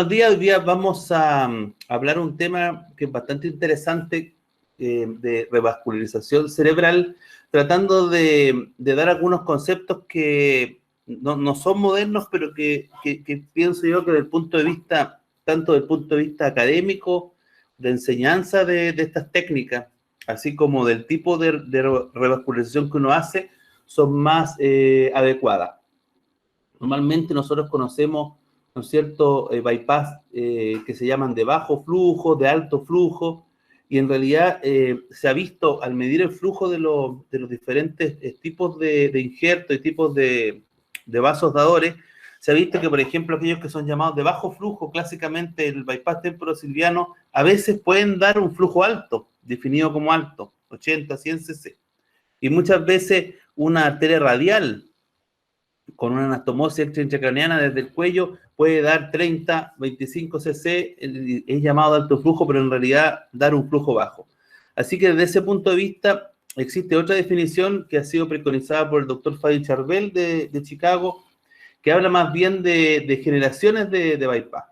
buenos días. Hoy día vamos a hablar un tema que es bastante interesante de revascularización cerebral, tratando de dar algunos conceptos que no son modernos, pero que pienso yo que desde el punto de vista, tanto desde el punto de vista académico, de enseñanza de estas técnicas, así como del tipo de revascularización que uno hace, son más adecuadas. Normalmente nosotros conocemos, ¿no es cierto?, bypass que se llaman de bajo flujo, de alto flujo, y en realidad se ha visto al medir el flujo de los diferentes tipos de injertos y tipos de vasos dadores, se ha visto que, por ejemplo, aquellos que son llamados de bajo flujo, clásicamente el bypass temporosilviano, a veces pueden dar un flujo alto, definido como alto, 80, 100 cc. Y muchas veces una arteria radial con una anastomosis extraintracraneana desde el cuello puede dar 30, 25 cc, es llamado de alto flujo, pero en realidad dar un flujo bajo. Así que desde ese punto de vista existe otra definición que ha sido preconizada por el doctor Fadi Charbel de Chicago, que habla más bien de generaciones de bypass.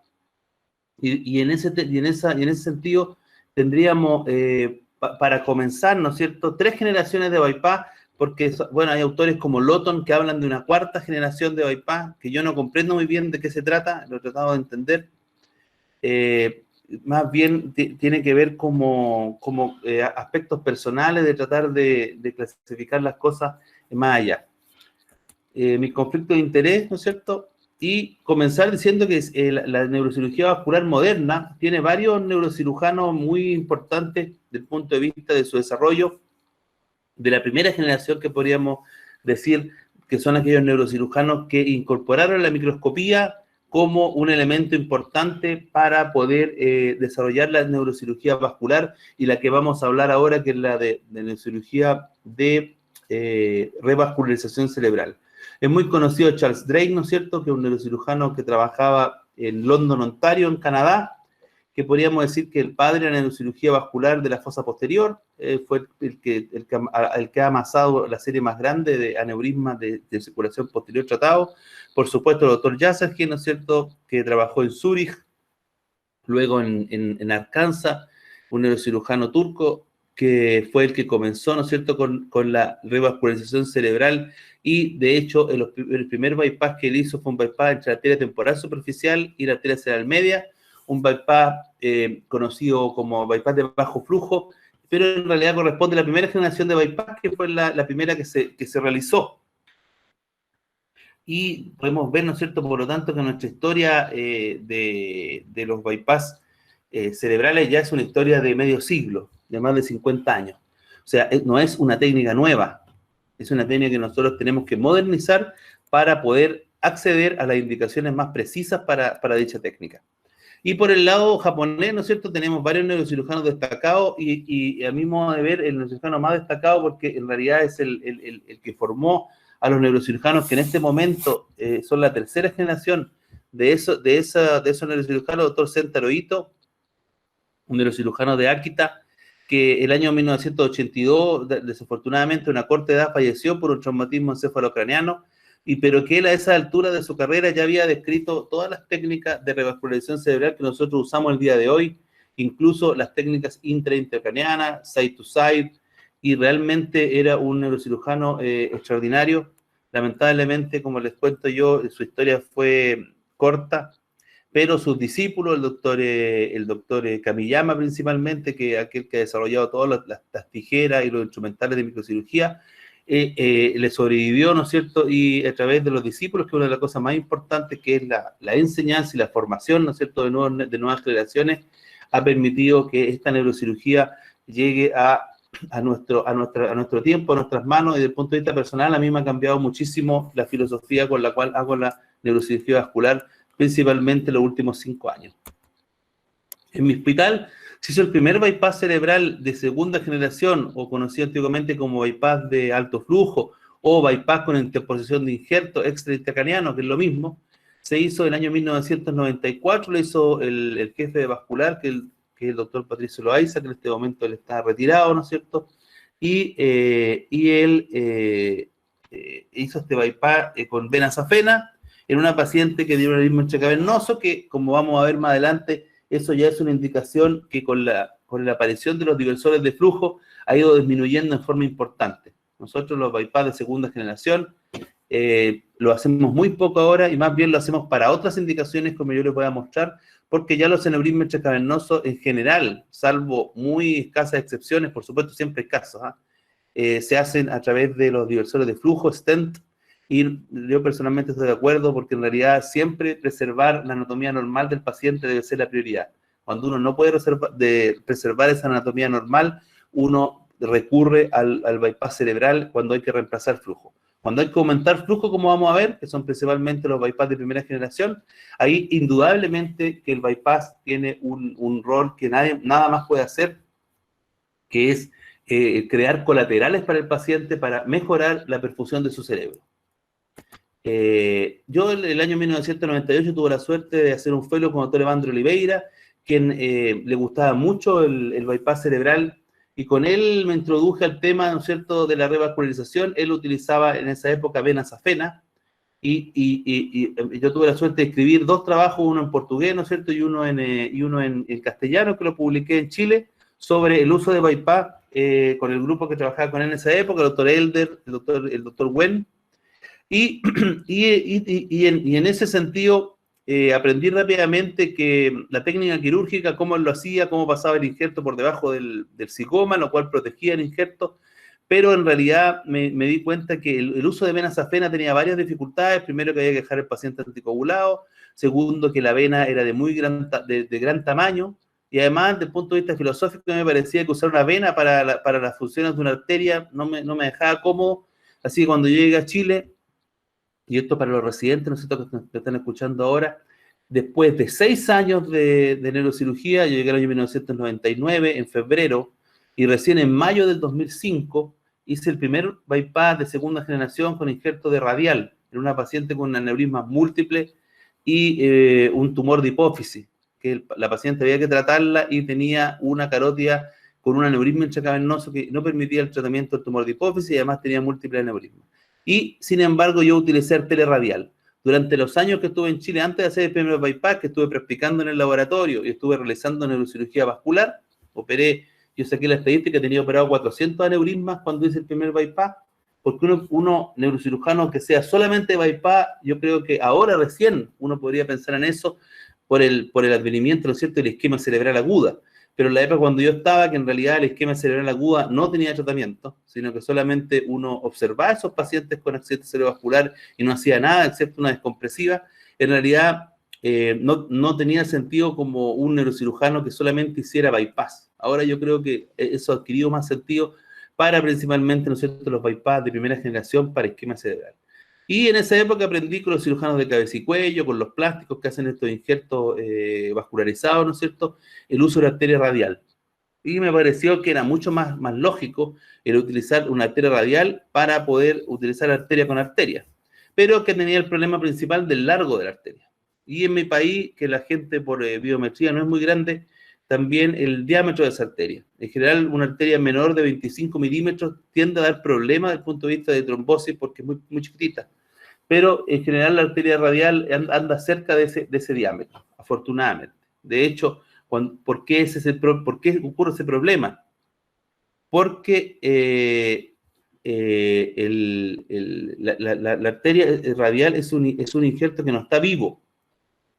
Y en ese sentido tendríamos, para comenzar, ¿no es cierto?, 3 generaciones de bypass, porque, bueno, hay autores como Lawton que hablan de una 4ª generación de bypass, que yo no comprendo muy bien de qué se trata, lo he tratado de entender. Más bien tiene que ver como aspectos personales de tratar de clasificar las cosas más allá. Mi conflicto de interés, ¿no es cierto?, y comenzar diciendo que la neurocirugía vascular moderna tiene varios neurocirujanos muy importantes desde el punto de vista de su desarrollo, de la primera generación que podríamos decir que son aquellos neurocirujanos que incorporaron la microscopía como un elemento importante para poder desarrollar la neurocirugía vascular, y la que vamos a hablar ahora, que es la de neurocirugía de revascularización cerebral. Es muy conocido Charles Drake, ¿no es cierto?, que es un neurocirujano que trabajaba en London, Ontario, en Canadá, que podríamos decir que el padre de la neurocirugía vascular de la fosa posterior, fue el que ha amasado la serie más grande de aneurismas de circulación posterior tratado. Por supuesto, el doctor Yazergi, ¿no es cierto?, que trabajó en Zúrich, luego en Arkansas, un neurocirujano turco, que fue el que comenzó, ¿no es cierto?, con la revascularización cerebral, y de hecho el primer bypass que él hizo fue un bypass entre la arteria temporal superficial y la arteria cerebral media, un bypass conocido como bypass de bajo flujo, pero en realidad corresponde a la primera generación de bypass, que fue la primera que se realizó. Y podemos ver, ¿no es cierto?, por lo tanto, que nuestra historia de los bypass cerebrales ya es una historia de medio siglo, de más de 50 años. O sea, no es una técnica nueva, es una técnica que nosotros tenemos que modernizar para poder acceder a las indicaciones más precisas para dicha técnica. Y por el lado japonés, ¿no es cierto?, tenemos varios neurocirujanos destacados, y a mi modo de ver, el neurocirujano más destacado, porque en realidad es el que formó a los neurocirujanos que en este momento son la 3ª generación de esos neurocirujanos, doctor Sentaro Ito, un neurocirujano de Akita, que el año 1982, desafortunadamente, a una corta edad, falleció por un traumatismo encefalocraneano, pero que él a esa altura de su carrera ya había descrito todas las técnicas de revascularización cerebral que nosotros usamos el día de hoy, incluso las técnicas intracraneanas, side to side, y realmente era un neurocirujano extraordinario. Lamentablemente, como les cuento yo, su historia fue corta, pero sus discípulos, el doctor Kamiyama principalmente, que es aquel que ha desarrollado todas las tijeras y los instrumentales de microcirugía, le sobrevivió, ¿no es cierto?, y a través de los discípulos, que es una de las cosas más importantes, que es la enseñanza y la formación, ¿no es cierto?, de nuevas generaciones, ha permitido que esta neurocirugía llegue a nuestro tiempo, a nuestras manos, y desde el punto de vista personal, a mí me ha cambiado muchísimo la filosofía con la cual hago la neurocirugía vascular, principalmente los últimos 5 años. En mi hospital se hizo el primer bypass cerebral de 2ª generación, o conocido antiguamente como bypass de alto flujo, o bypass con interposición de injerto extraintracraneano, que es lo mismo. Se hizo en el año 1994, lo hizo el jefe de vascular, que es el doctor Patricio Loaiza, que en este momento él está retirado, ¿no es cierto? Y él hizo este bypass con venasafena, en una paciente que tiene un aneurisma intracavernoso, que como vamos a ver más adelante, eso ya es una indicación que con la aparición de los diversores de flujo ha ido disminuyendo en forma importante. Nosotros los bypass de segunda generación lo hacemos muy poco ahora y más bien lo hacemos para otras indicaciones, como yo les voy a mostrar, porque ya los aneurismas intracavernosos en general, salvo muy escasas excepciones, por supuesto siempre hay casos, se hacen a través de los diversores de flujo, stent, y yo personalmente estoy de acuerdo porque en realidad siempre preservar la anatomía normal del paciente debe ser la prioridad. Cuando uno no puede preservar esa anatomía normal, uno recurre al bypass cerebral cuando hay que reemplazar flujo. Cuando hay que aumentar flujo, como vamos a ver, que son principalmente los bypass de primera generación, ahí indudablemente que el bypass tiene un rol que nada más puede hacer, que es crear colaterales para el paciente para mejorar la perfusión de su cerebro. Yo en el año 1998 tuve la suerte de hacer un fellow con el doctor Evandro Oliveira, quien le gustaba mucho el bypass cerebral, y con él me introduje al tema, ¿no es cierto?, de la revascularización. Él utilizaba en esa época venasafena, y yo tuve la suerte de escribir 2 trabajos, uno en portugués, ¿no es cierto?, y uno en castellano, que lo publiqué en Chile, sobre el uso de bypass con el grupo que trabajaba con él en esa época, el doctor Elder, el doctor Wen, y en ese sentido aprendí rápidamente que la técnica quirúrgica, cómo lo hacía, cómo pasaba el injerto por debajo del zigoma, lo cual protegía el injerto, pero en realidad me di cuenta que el uso de venasafena tenía varias dificultades. Primero, que había que dejar el paciente anticoagulado. Segundo, que la vena era de gran tamaño. Y además, desde el punto de vista filosófico, me parecía que usar una vena para las funciones de una arteria no me dejaba cómodo. Así que cuando yo llegué a Chile, y esto para los residentes, ¿no es cierto?, que están escuchando ahora, después de 6 años de neurocirugía, yo llegué al año 1999, en febrero, y recién en mayo del 2005, hice el primer bypass de segunda generación con injerto de radial, en una paciente con aneurismas múltiples y un tumor de hipófisis, que la paciente había que tratarla y tenía una carótida con un aneurisma intracavernoso que no permitía el tratamiento del tumor de hipófisis, y además tenía múltiples aneurismas. Y, sin embargo, yo utilicé arteria radial. Durante los años que estuve en Chile, antes de hacer el primer bypass, que estuve practicando en el laboratorio y estuve realizando neurocirugía vascular, yo saqué la estadística, tenía operado 400 aneurismas cuando hice el primer bypass, porque uno neurocirujano que sea solamente bypass, yo creo que ahora recién uno podría pensar en eso por el advenimiento, ¿no es cierto?, del isquemia cerebral aguda. Pero en la época cuando yo estaba, que en realidad el isquemia cerebral aguda no tenía tratamiento, sino que solamente uno observaba a esos pacientes con accidente cerebrovascular y no hacía nada excepto una descompresiva, en realidad no tenía sentido como un neurocirujano que solamente hiciera bypass. Ahora yo creo que eso ha adquirido más sentido para principalmente, ¿no es cierto?, los bypass de primera generación para isquemia cerebral. Y en esa época aprendí con los cirujanos de cabeza y cuello, con los plásticos que hacen estos injertos vascularizados, ¿no es cierto?, el uso de la arteria radial. Y me pareció que era mucho más lógico el utilizar una arteria radial para poder utilizar arteria con arteria, pero que tenía el problema principal del largo de la arteria. Y en mi país, que la gente por biometría no es muy grande, también el diámetro de esa arteria. En general, una arteria menor de 25 milímetros tiende a dar problemas desde el punto de vista de trombosis porque es muy chiquitita. Pero en general la arteria radial anda cerca de ese diámetro, afortunadamente. De hecho, ¿por qué ocurre ese problema? Porque la arteria radial es un injerto que no está vivo.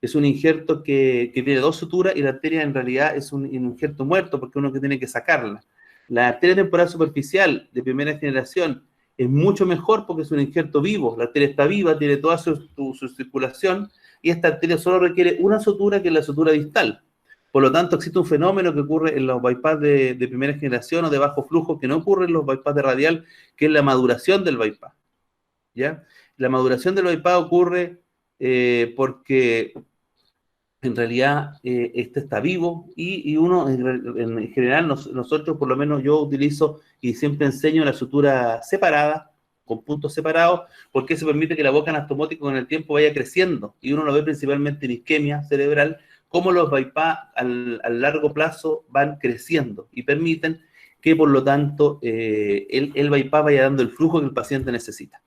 Es un injerto que tiene 2 suturas, y la arteria en realidad es un injerto muerto porque uno que tiene que sacarla. La arteria temporal superficial de primera generación es mucho mejor porque es un injerto vivo. La arteria está viva, tiene toda su circulación, y esta arteria solo requiere una sutura, que es la sutura distal. Por lo tanto, existe un fenómeno que ocurre en los bypass de primera generación o de bajo flujo, que no ocurre en los bypass de radial, que es la maduración del bypass, ¿ya? La maduración del bypass ocurre porque en realidad este está vivo, y uno, en general, nosotros, por lo menos yo utilizo y siempre enseño la sutura separada, con puntos separados, porque eso permite que la boca anastomótica con el tiempo vaya creciendo, y uno lo ve principalmente en isquemia cerebral, cómo los bypass al largo plazo van creciendo y permiten que, por lo tanto, el bypass vaya dando el flujo que el paciente necesita.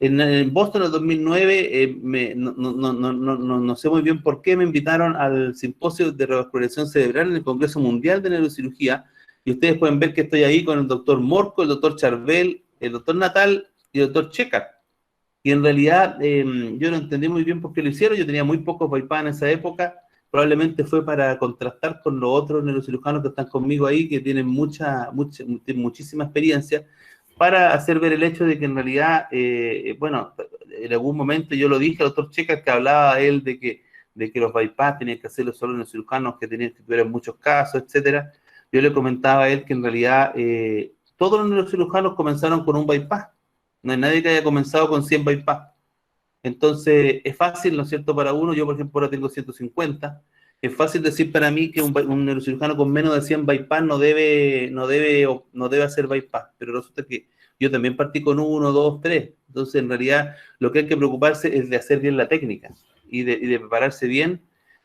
En Boston en el 2009, no sé muy bien por qué, me invitaron al simposio de revascularización cerebral en el Congreso Mundial de Neurocirugía, y ustedes pueden ver que estoy ahí con el doctor Morco, el doctor Charbel, el doctor Natal y el doctor Checar. Y en realidad yo no entendí muy bien por qué lo hicieron. Yo tenía muy pocos bypass en esa época. Probablemente fue para contrastar con los otros neurocirujanos que están conmigo ahí, que tienen muchísima experiencia, para hacer ver el hecho de que en realidad, bueno, en algún momento yo lo dije al doctor Checa, que hablaba él de que los bypass tenían que hacerlo solo neurocirujanos que tenían que tuvieran muchos casos, etcétera. Yo le comentaba a él que en realidad todos los neurocirujanos comenzaron con un bypass. No hay nadie que haya comenzado con 100 bypass. Entonces, es fácil, ¿no es cierto?, para uno. Yo, por ejemplo, ahora tengo 150. Es fácil decir para mí que un neurocirujano con menos de 100 bypass no debe hacer bypass. Pero resulta que yo también partí con 1, 2, 3. Entonces, en realidad, lo que hay que preocuparse es de hacer bien la técnica y de prepararse bien.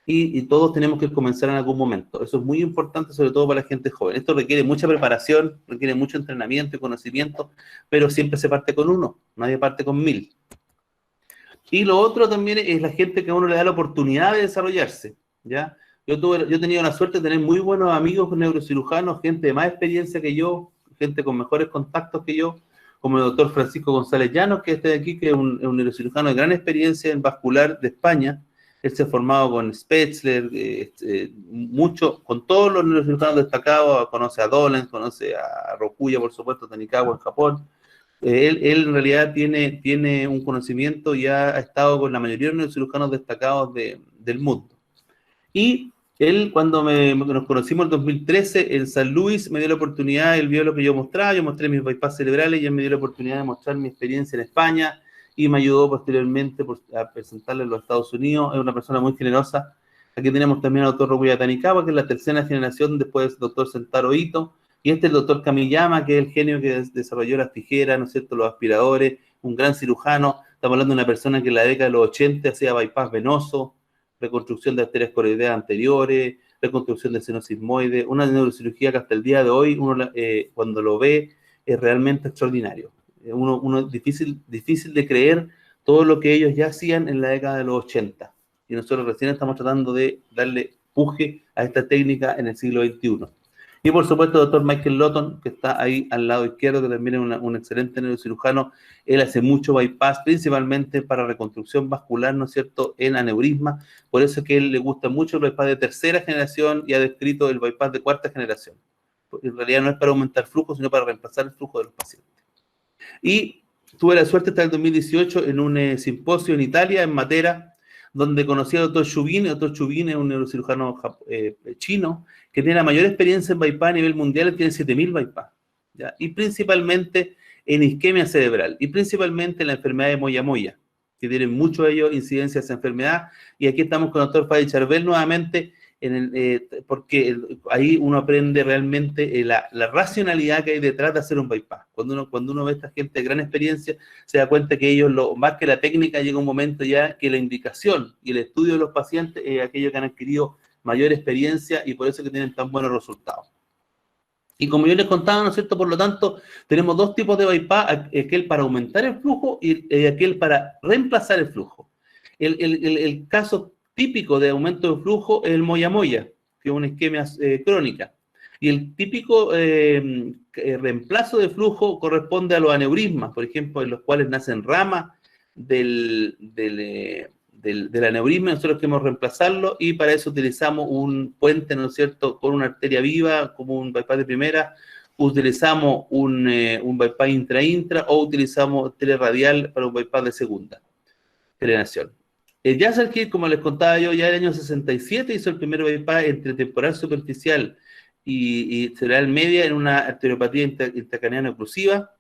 Y todos tenemos que comenzar en algún momento. Eso es muy importante, sobre todo para la gente joven. Esto requiere mucha preparación, requiere mucho entrenamiento y conocimiento, pero siempre se parte con 1, nadie parte con 1000. Y lo otro también es la gente que a uno le da la oportunidad de desarrollarse, ¿ya? Yo he tenido la suerte de tener muy buenos amigos neurocirujanos, gente de más experiencia que yo, gente con mejores contactos que yo, como el doctor Francisco González Llanos, que está aquí, que es un neurocirujano de gran experiencia en vascular de España. Él se ha formado con Spetzler, con todos los neurocirujanos destacados, conoce a Dolen, conoce a Rokuya, por supuesto, Tanikawa en Japón. Él en realidad tiene un conocimiento y ha estado con la mayoría de los neurocirujanos destacados del mundo. Y él, cuando nos conocimos en 2013 en San Luis, me dio la oportunidad, él vio lo que yo mostraba, yo mostré mis bypass cerebrales y él me dio la oportunidad de mostrar mi experiencia en España y me ayudó posteriormente a presentarle en los Estados Unidos. Es una persona muy generosa. Aquí tenemos también al doctor Rokuya Tanikawa, que es la tercera generación después del doctor Sentaro Ito. Y este es el doctor Kamiyama, que es el genio que desarrolló las tijeras, ¿no es cierto?, los aspiradores, un gran cirujano. Estamos hablando de una persona que en la década de los 80 hacía bypass venoso, reconstrucción de arterias coroideas anteriores, reconstrucción de seno sigmoide, una neurocirugía que hasta el día de hoy, uno cuando lo ve, es realmente extraordinario. Es difícil de creer todo lo que ellos ya hacían en la década de los 80. Y nosotros recién estamos tratando de darle empuje a esta técnica en el siglo XXI. Y por supuesto, el doctor Michael Lawton, que está ahí al lado izquierdo, que también es un excelente neurocirujano. Él hace mucho bypass, principalmente para reconstrucción vascular, ¿no es cierto?, en aneurisma. Por eso es que a él le gusta mucho el bypass de tercera generación y ha descrito el bypass de cuarta generación. Porque en realidad no es para aumentar flujo, sino para reemplazar el flujo de los pacientes. Y tuve la suerte de estar en 2018 en un simposio en Italia, en Matera, donde conocí al doctor Shubin. El doctor Shubin es un neurocirujano chino que tiene la mayor experiencia en bypass a nivel mundial, tiene 7.000 bypass, ¿ya? Y principalmente en isquemia cerebral, y principalmente en la enfermedad de Moyamoya, que tienen muchos de ellos incidencias de esa enfermedad. Y aquí estamos con el doctor Fadi Charbel nuevamente, porque ahí uno aprende realmente la racionalidad que hay detrás de hacer un bypass. Cuando uno ve a esta gente de gran experiencia, se da cuenta que ellos, más que la técnica, llega un momento ya que la indicación y el estudio de los pacientes es aquello que han adquirido mayor experiencia, y por eso que tienen tan buenos resultados. Y como yo les contaba, ¿no es cierto?, por lo tanto, tenemos dos tipos de bypass: aquel para aumentar el flujo y aquel para reemplazar el flujo. El caso típico de aumento de flujo es el Moyamoya, que es una isquemia crónica. Y el típico reemplazo de flujo corresponde a los aneurismas, por ejemplo, en los cuales nacen ramas del aneurisma. Nosotros queremos reemplazarlo, y para eso utilizamos un puente, ¿no es cierto?, con una arteria viva, como un bypass de primera. Utilizamos un bypass intra-intra, o utilizamos teleradial para un bypass de segunda generación. Yasser Kidd, como les contaba yo, ya en el año 67 hizo el primer bypass entre temporal superficial y cerebral media en una arteriopatía intracraneana oclusiva,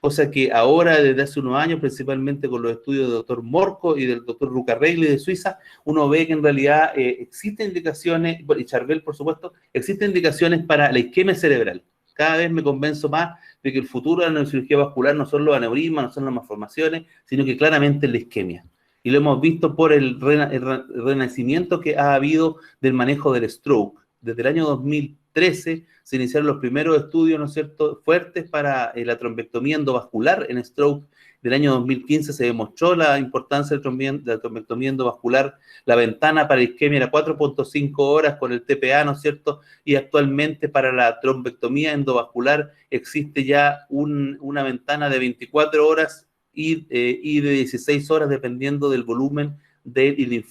cosa que ahora, desde hace unos años, principalmente con los estudios del doctor Morco y del doctor Rucarregli de Suiza, uno ve que en realidad existen indicaciones, y Charbel, por supuesto, existen indicaciones para la isquemia cerebral. Cada vez me convenzo más de que el futuro de la neurocirugía vascular no son los aneurismas, no son las malformaciones, sino que claramente es la isquemia. Y lo hemos visto por el renacimiento que ha habido del manejo del stroke. Desde el año 2013 se iniciaron los primeros estudios, ¿no es cierto?, fuertes para la trombectomía endovascular en stroke, del año 2015 se demostró la importancia de la trombectomía endovascular. La ventana para la isquemia era 4.5 horas con el TPA, ¿no es cierto? Y actualmente para la trombectomía endovascular existe ya una ventana de 24 horas y de 16 horas dependiendo del volumen del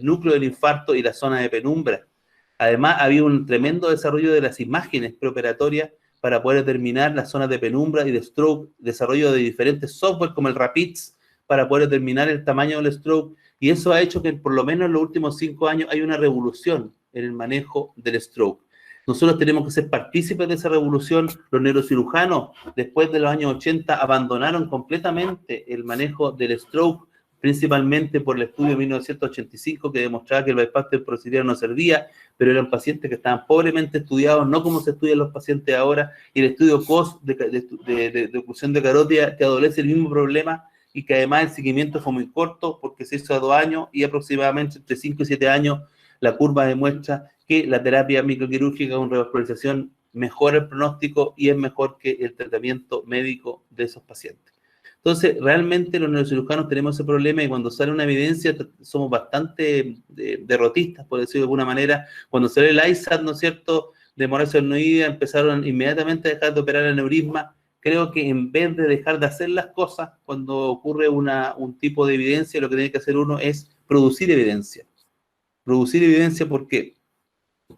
núcleo del infarto y la zona de penumbra. Además, había un tremendo desarrollo de las imágenes preoperatorias para poder determinar las zonas de penumbra y de stroke, desarrollo de diferentes software como el RAPIDS para poder determinar el tamaño del stroke, y eso ha hecho que por lo menos en los últimos 5 años hay una revolución en el manejo del stroke. Nosotros tenemos que ser partícipes de esa revolución. Los neurocirujanos, después de los años 80, abandonaron completamente el manejo del stroke, principalmente por el estudio de 1985 que demostraba que el bypass temporociliar no servía, pero eran pacientes que estaban pobremente estudiados, no como se estudian los pacientes ahora, y el estudio COS de oclusión de carótida que adolece el mismo problema, y que además el seguimiento fue muy corto porque se hizo a 2 años, y aproximadamente entre 5 y 7 años la curva demuestra que la terapia microquirúrgica con revascularización mejora el pronóstico y es mejor que el tratamiento médico de esos pacientes. Entonces, realmente los neurocirujanos tenemos ese problema, y cuando sale una evidencia somos bastante derrotistas, por decirlo de alguna manera. Cuando sale el ISAT, ¿no es cierto?, de hemorragia adenoidea, empezaron inmediatamente a dejar de operar el aneurisma. Creo que en vez de dejar de hacer las cosas, cuando ocurre un tipo de evidencia, lo que tiene que hacer uno es producir evidencia. Producir evidencia porque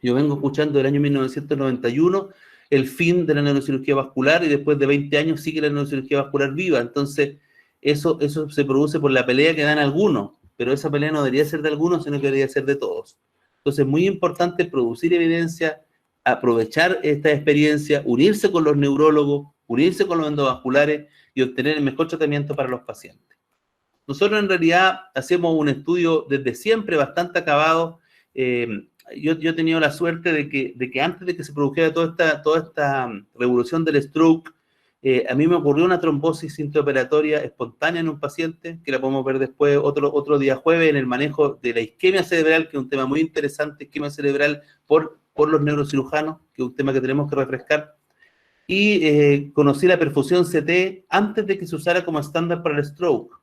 yo vengo escuchando del año 1991 el fin de la neurocirugía vascular, y después de 20 años sigue la neurocirugía vascular viva. Entonces, eso se produce por la pelea que dan algunos, pero esa pelea no debería ser de algunos, sino que debería ser de todos. Entonces, es muy importante producir evidencia, aprovechar esta experiencia, unirse con los neurólogos, unirse con los endovasculares y obtener el mejor tratamiento para los pacientes. Nosotros en realidad hacemos un estudio desde siempre bastante acabado. Yo he tenido la suerte de que antes de que se produjera toda esta revolución del stroke, a mí me ocurrió una trombosis intraoperatoria espontánea en un paciente, que la podemos ver después otro día jueves, en el manejo de la isquemia cerebral, que es un tema muy interesante, isquemia cerebral por los neurocirujanos, que es un tema que tenemos que refrescar. Y conocí la perfusión CT antes de que se usara como estándar para el stroke.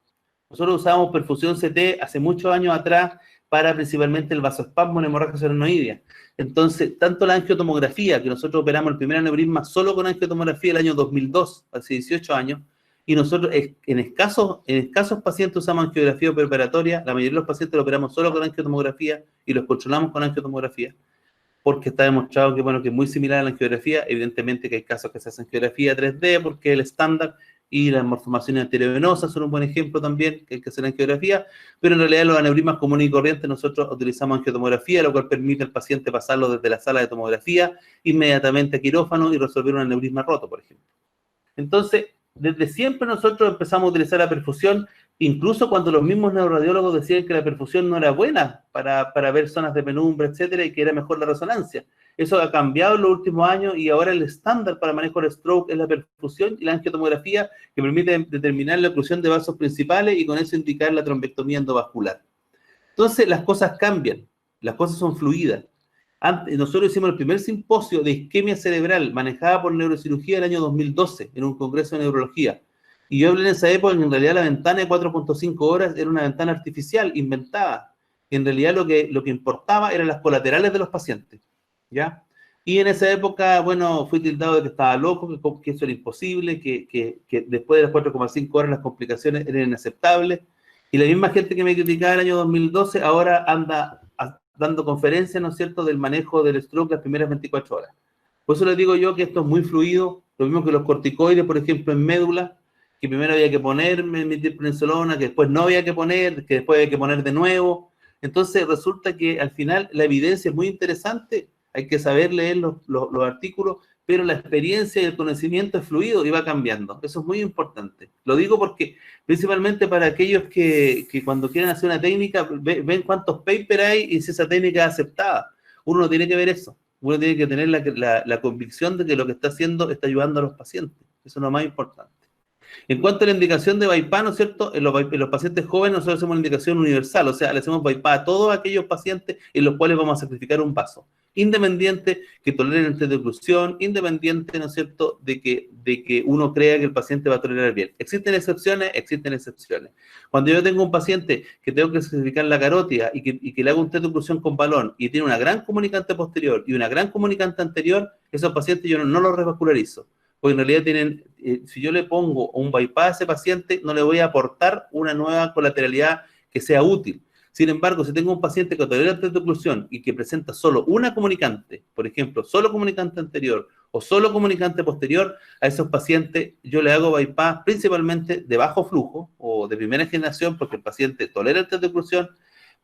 Nosotros usábamos perfusión CT hace muchos años atrás para principalmente el vasoespasmo en hemorragia adenoidea. Entonces, tanto la angiotomografía, que nosotros operamos el primer aneurisma solo con angiotomografía el año 2002, hace 18 años, y nosotros en escasos pacientes usamos angiografía preoperatoria. La mayoría de los pacientes lo operamos solo con angiotomografía y los controlamos con angiotomografía, porque está demostrado que, bueno, que es muy similar a la angiografía. Evidentemente que hay casos que se hacen angiografía 3D porque es el estándar, y las malformaciones arteriovenosas son un buen ejemplo también, que hay que hacer angiografía, pero en realidad los aneurismas comunes y corrientes nosotros utilizamos angiotomografía, lo cual permite al paciente pasarlo desde la sala de tomografía inmediatamente a quirófano y resolver un aneurisma roto, por ejemplo. Entonces, desde siempre nosotros empezamos a utilizar la perfusión, incluso cuando los mismos neuroradiólogos decían que la perfusión no era buena para ver zonas de penumbra, etcétera, y que era mejor la resonancia. Eso ha cambiado en los últimos años, y ahora el estándar para manejo del stroke es la perfusión y la angiotomografía, que permite determinar la oclusión de vasos principales y con eso indicar la trombectomía endovascular. Entonces, las cosas cambian, las cosas son fluidas. Nosotros hicimos el primer simposio de isquemia cerebral manejada por neurocirugía el año 2012 en un congreso de neurología. Y yo hablé en esa época que en realidad la ventana de 4.5 horas era una ventana artificial, inventada. En realidad lo que importaba eran las colaterales de los pacientes, ¿ya? Y en esa época, bueno, fui tildado de que estaba loco, que eso era imposible, que después de las 4.5 horas las complicaciones eran inaceptables. Y la misma gente que me criticaba en el año 2012 ahora anda dando conferencias, ¿no es cierto?, del manejo del stroke las primeras 24 horas. Por eso les digo yo que esto es muy fluido, lo mismo que los corticoides, por ejemplo, en médula, que primero había que ponerme metilprednisolona, que después no había que poner, que después había que poner de nuevo. Entonces resulta que al final la evidencia es muy interesante, hay que saber leer los artículos, pero la experiencia y el conocimiento es fluido y va cambiando. Eso es muy importante. Lo digo porque, principalmente para aquellos que cuando quieren hacer una técnica, ven cuántos papers hay y si esa técnica es aceptada. Uno no tiene que ver eso. Uno tiene que tener la convicción de que lo que está haciendo está ayudando a los pacientes. Eso es lo más importante. En cuanto a la indicación de bypass, ¿no es cierto? En los pacientes jóvenes nosotros hacemos una indicación universal, o sea, le hacemos bypass a todos aquellos pacientes en los cuales vamos a sacrificar un vaso. independiente que toleren el test de oclusión, independiente, ¿no es cierto?, de que uno crea que el paciente va a tolerar bien. ¿Existen excepciones? Existen excepciones. Cuando yo tengo un paciente que tengo que certificar la carótida y que le hago un test de oclusión con balón y tiene una gran comunicante posterior y una gran comunicante anterior, esos pacientes yo no los revascularizo. Porque en realidad tienen, si yo le pongo un bypass a ese paciente, no le voy a aportar una nueva colateralidad que sea útil. Sin embargo, si tengo un paciente que tolera el test de oclusión y que presenta solo una comunicante, por ejemplo, solo comunicante anterior o solo comunicante posterior, a esos pacientes yo le hago bypass principalmente de bajo flujo o de primera generación, porque el paciente tolera el test de oclusión.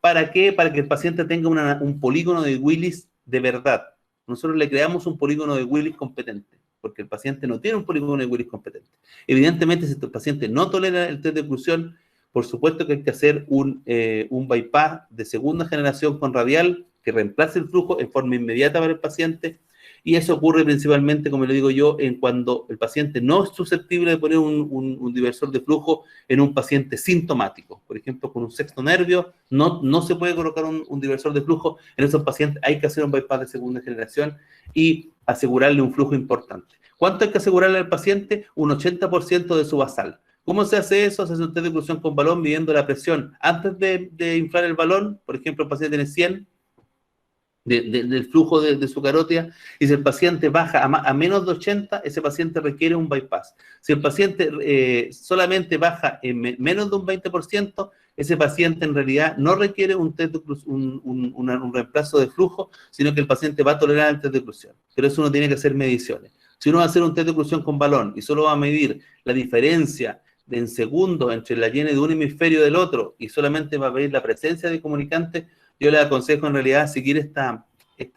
¿Para qué? Para que el paciente tenga un polígono de Willis de verdad. Nosotros le creamos un polígono de Willis competente, porque el paciente no tiene un polígono de Willis competente. Evidentemente, si el paciente no tolera el test de oclusión, por supuesto que hay que hacer un bypass de segunda generación con radial que reemplace el flujo en forma inmediata para el paciente, y eso ocurre principalmente, como le digo yo, en cuando el paciente no es susceptible de poner un diversor de flujo en un paciente sintomático. Por ejemplo, con un sexto nervio, no se puede colocar un diversor de flujo. En esos pacientes hay que hacer un bypass de segunda generación y asegurarle un flujo importante. ¿Cuánto hay que asegurarle al paciente? Un 80% de su basal. ¿Cómo se hace eso? Se hace un test de oclusión con balón midiendo la presión antes de inflar el balón. Por ejemplo, el paciente tiene 100 del flujo de su carótida, y si el paciente baja a menos de 80, ese paciente requiere un bypass. Si el paciente solamente baja en menos de un 20%, ese paciente en realidad no requiere un reemplazo de flujo, sino que el paciente va a tolerar el test de oclusión. Pero eso uno tiene que hacer mediciones. Si uno va a hacer un test de oclusión con balón y solo va a medir la diferencia en segundos entre la llena de un hemisferio del otro y solamente va a medir la presencia de comunicantes, yo le aconsejo en realidad seguir esta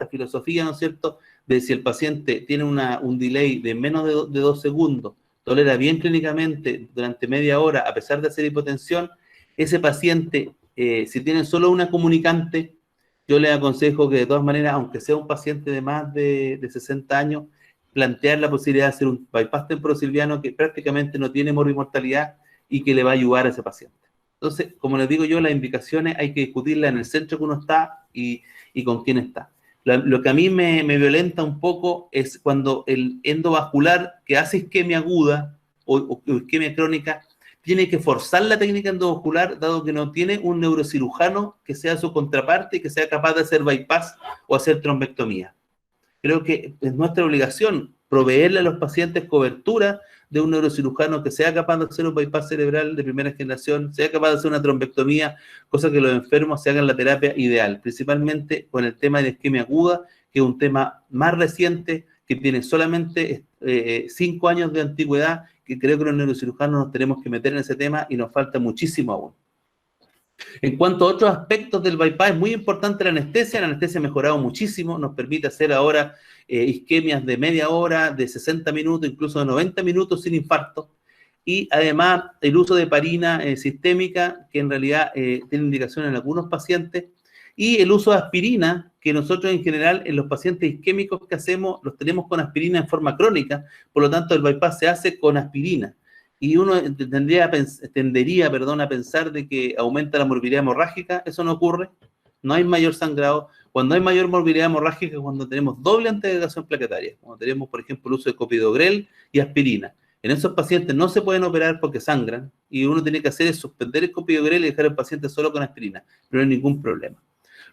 filosofía, ¿no es cierto?, de si el paciente tiene un delay de menos de 2 segundos, tolera bien clínicamente durante media hora, a pesar de hacer hipotensión, ese paciente, si tiene solo una comunicante, yo le aconsejo que de todas maneras, aunque sea un paciente de más de 60 años, plantear la posibilidad de hacer un bypass temporosilviano que prácticamente no tiene morbimortalidad y que le va a ayudar a ese paciente. Entonces, como les digo yo, las indicaciones hay que discutirlas en el centro que uno está y con quién está. Lo que a mí me violenta un poco es cuando el endovascular que hace isquemia aguda o isquemia crónica tiene que forzar la técnica endovascular, dado que no tiene un neurocirujano que sea su contraparte y que sea capaz de hacer bypass o hacer trombectomía. Creo que es nuestra obligación proveerle a los pacientes cobertura de un neurocirujano que sea capaz de hacer un bypass cerebral de primera generación, sea capaz de hacer una trombectomía, cosa que los enfermos se hagan la terapia ideal, principalmente con el tema de isquemia aguda, que es un tema más reciente, que tiene solamente 5 años de antigüedad, que creo que los neurocirujanos nos tenemos que meter en ese tema y nos falta muchísimo aún. En cuanto a otros aspectos del bypass, es muy importante la anestesia ha mejorado muchísimo, nos permite hacer ahora isquemias de media hora, de 60 minutos, incluso de 90 minutos sin infarto, y además el uso de heparina sistémica, que en realidad tiene indicación en algunos pacientes, y el uso de aspirina, que nosotros en general en los pacientes isquémicos que hacemos, los tenemos con aspirina en forma crónica, por lo tanto el bypass se hace con aspirina. Y uno tendería a pensar de que aumenta la morbilidad hemorrágica. Eso no ocurre, no hay mayor sangrado. Cuando hay mayor morbilidad hemorrágica es cuando tenemos doble antiagregación plaquetaria, cuando tenemos, por ejemplo, el uso de clopidogrel y aspirina. En esos pacientes no se pueden operar porque sangran, y uno tiene que hacer es suspender el clopidogrel y dejar al paciente solo con aspirina, pero no hay ningún problema.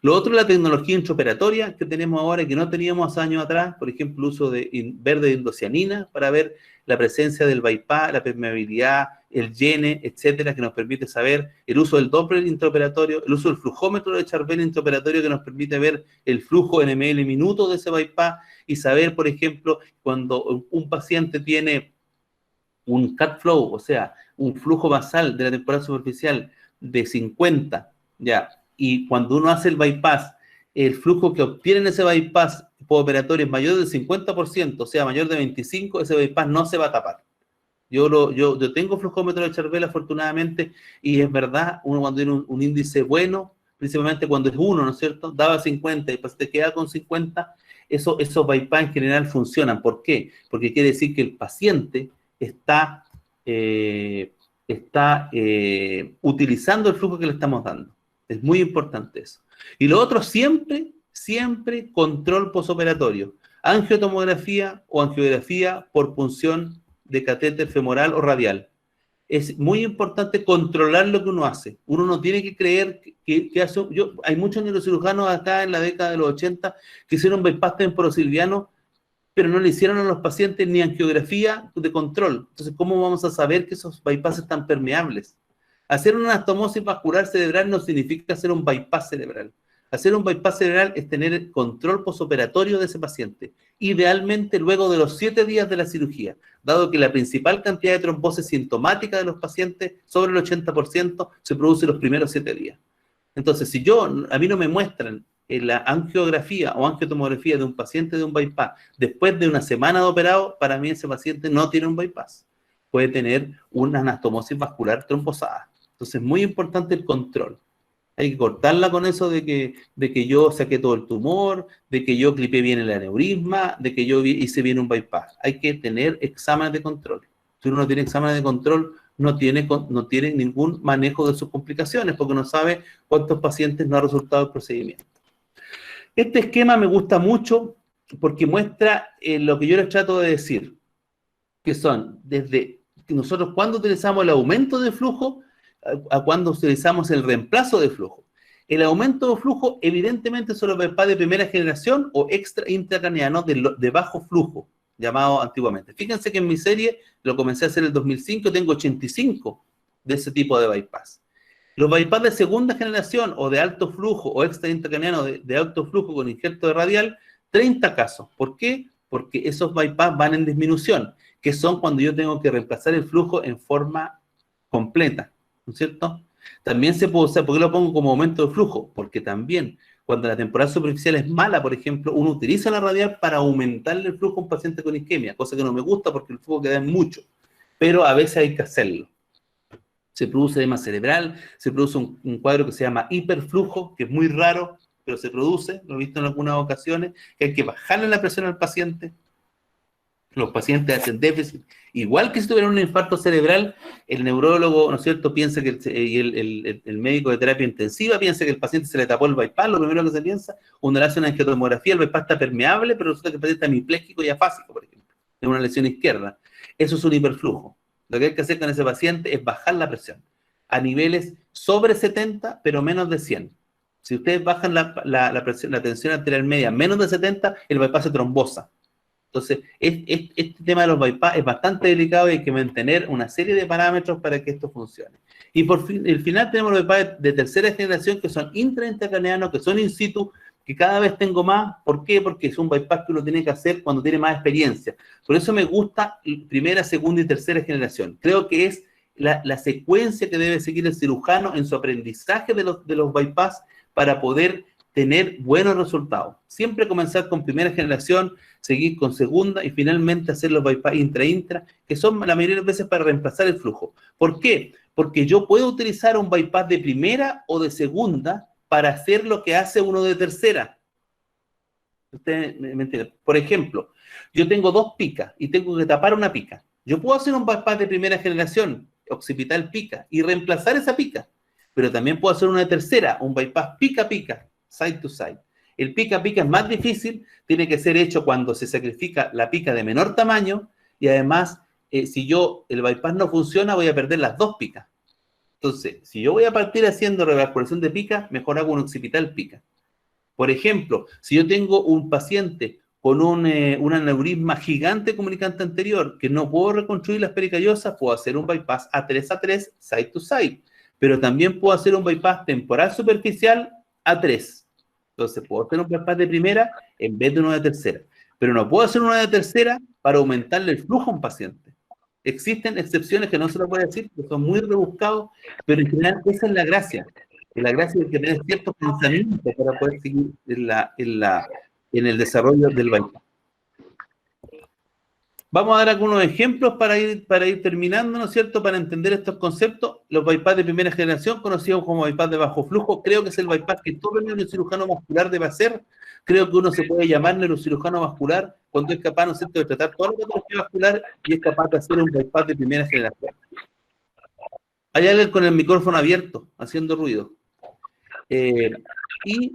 Lo otro es la tecnología intraoperatoria que tenemos ahora y que no teníamos años atrás, por ejemplo, el uso de verde indocianina para ver la presencia del bypass, la permeabilidad, el llene, etcétera, que nos permite saber el uso del Doppler intraoperatorio, el uso del flujómetro de Charvel intraoperatorio que nos permite ver el flujo en ml minuto de ese bypass y saber, por ejemplo, cuando un paciente tiene un cut flow, o sea, un flujo basal de la temporal superficial de 50, ya, y cuando uno hace el bypass, el flujo que obtiene en ese bypass postoperatorio es mayor del 50%, o sea, mayor de 25, ese bypass no se va a tapar. Yo tengo flujómetro de Charvel, afortunadamente, y es verdad, uno cuando tiene un índice bueno, principalmente cuando es 1, ¿no es cierto? Daba 50 y el paciente queda con 50, esos bypass en general funcionan. ¿Por qué? Porque quiere decir que el paciente está utilizando el flujo que le estamos dando. Es muy importante eso. Y lo otro, siempre siempre control posoperatorio, angiotomografía o angiografía por punción de catéter femoral o radial. Es muy importante controlar lo que uno hace. Uno no tiene que creer que hace... hay muchos neurocirujanos acá en la década de los 80 que hicieron bypass temporosilviano, pero no le hicieron a los pacientes ni angiografía de control. Entonces, ¿cómo vamos a saber que esos bypass están permeables? Hacer una anastomosis vascular cerebral no significa hacer un bypass cerebral. Hacer un bypass cerebral es tener el control posoperatorio de ese paciente, idealmente luego de los 7 días de la cirugía, dado que la principal cantidad de trombosis sintomática de los pacientes, sobre el 80%, se produce los primeros 7 días. Entonces, si a mí no me muestran en la angiografía o angiotomografía de un paciente de un bypass después de una semana de operado, para mí ese paciente no tiene un bypass. Puede tener una anastomosis vascular trombosada. Entonces, es muy importante el control. Hay que cortarla con eso de que yo saqué todo el tumor, de que yo clipé bien el aneurisma, de que yo hice bien un bypass. Hay que tener exámenes de control. Si uno no tiene exámenes de control, no tiene ningún manejo de sus complicaciones, porque no sabe cuántos pacientes no ha resultado el procedimiento. Este esquema me gusta mucho porque muestra lo que yo les trato de decir, que son desde nosotros cuando utilizamos el aumento de flujo a cuando utilizamos el reemplazo de flujo. El aumento de flujo evidentemente son los bypass de primera generación o extra intracraneanos de bajo flujo, llamado antiguamente. Fíjense que en mi serie, lo comencé a hacer en el 2005, tengo 85 de ese tipo de bypass. Los bypass de segunda generación o de alto flujo o extra intracraneano de alto flujo con injerto de radial, 30 casos. ¿Por qué? Porque esos bypass van en disminución, que son cuando yo tengo que reemplazar el flujo en forma completa, ¿no es cierto? También se puede usar, ¿por qué lo pongo como aumento de flujo? Porque también, cuando la temporal superficial es mala, por ejemplo, uno utiliza la radial para aumentarle el flujo a un paciente con isquemia, cosa que no me gusta porque el flujo queda en mucho, pero a veces hay que hacerlo. Se produce edema cerebral, se produce un cuadro que se llama hiperflujo, que es muy raro, pero se produce, lo he visto en algunas ocasiones, que hay que bajarle la presión al paciente. Los pacientes hacen déficit. Igual que si tuvieran un infarto cerebral, el neurólogo, ¿no es cierto?, piensa que el médico de terapia intensiva piensa que el paciente se le tapó el bypass, lo primero que se piensa, uno le hace una angiotomografía, el bypass está permeable, pero resulta que el paciente está hemipléjico y afásico, por ejemplo, en una lesión izquierda. Eso es un hiperflujo. Lo que hay que hacer con ese paciente es bajar la presión a niveles sobre 70, pero menos de 100. Si ustedes bajan la tensión arterial media menos de 70, el bypass se trombosa. Entonces, este tema de los bypass es bastante delicado y hay que mantener una serie de parámetros para que esto funcione. Y por fin, al final tenemos los bypass de tercera generación que son intracraneanos, que son in situ, que cada vez tengo más. ¿Por qué? Porque es un bypass que uno tiene que hacer cuando tiene más experiencia. Por eso me gusta primera, segunda y tercera generación. Creo que es la secuencia que debe seguir el cirujano en su aprendizaje de los bypass para poder tener buenos resultados. Siempre comenzar con primera generación, seguir con segunda y finalmente hacer los bypass intra-intra, que son la mayoría de las veces para reemplazar el flujo. ¿Por qué? Porque yo puedo utilizar un bypass de primera o de segunda para hacer lo que hace uno de tercera. Ustedes me entienden. Por ejemplo, yo tengo 2 picas y tengo que tapar una pica. Yo puedo hacer un bypass de primera generación, occipital pica, y reemplazar esa pica. Pero también puedo hacer una de tercera, un bypass pica-pica, side to side. El pica-pica es más difícil, tiene que ser hecho cuando se sacrifica la pica de menor tamaño y además, si el bypass no funciona, voy a perder las 2 picas. Entonces, si yo voy a partir haciendo revascularización de pica, mejor hago un occipital pica. Por ejemplo, si yo tengo un paciente con un aneurisma gigante comunicante anterior que no puedo reconstruir las pericardiosa, puedo hacer un bypass A3A3, side to side. Pero también puedo hacer un bypass temporal superficial A3. Entonces, puedo hacer un bypass de primera en vez de uno de tercera. Pero no puedo hacer uno de tercera para aumentarle el flujo a un paciente. Existen excepciones que no se lo puedo decir, que son muy rebuscados, pero en general esa es la gracia. La gracia es que tener ciertos pensamientos para poder seguir en el desarrollo del bypass. Vamos a dar algunos ejemplos para ir terminando, ¿no es cierto?, para entender estos conceptos. Los bypass de primera generación, conocidos como bypass de bajo flujo, creo que es el bypass que todo el neurocirujano vascular debe hacer. Creo que uno se puede llamar neurocirujano vascular cuando es capaz, ¿no es cierto?, de tratar toda la patología vascular y es capaz de hacer un bypass de primera generación. Hay alguien con el micrófono abierto, haciendo ruido. Y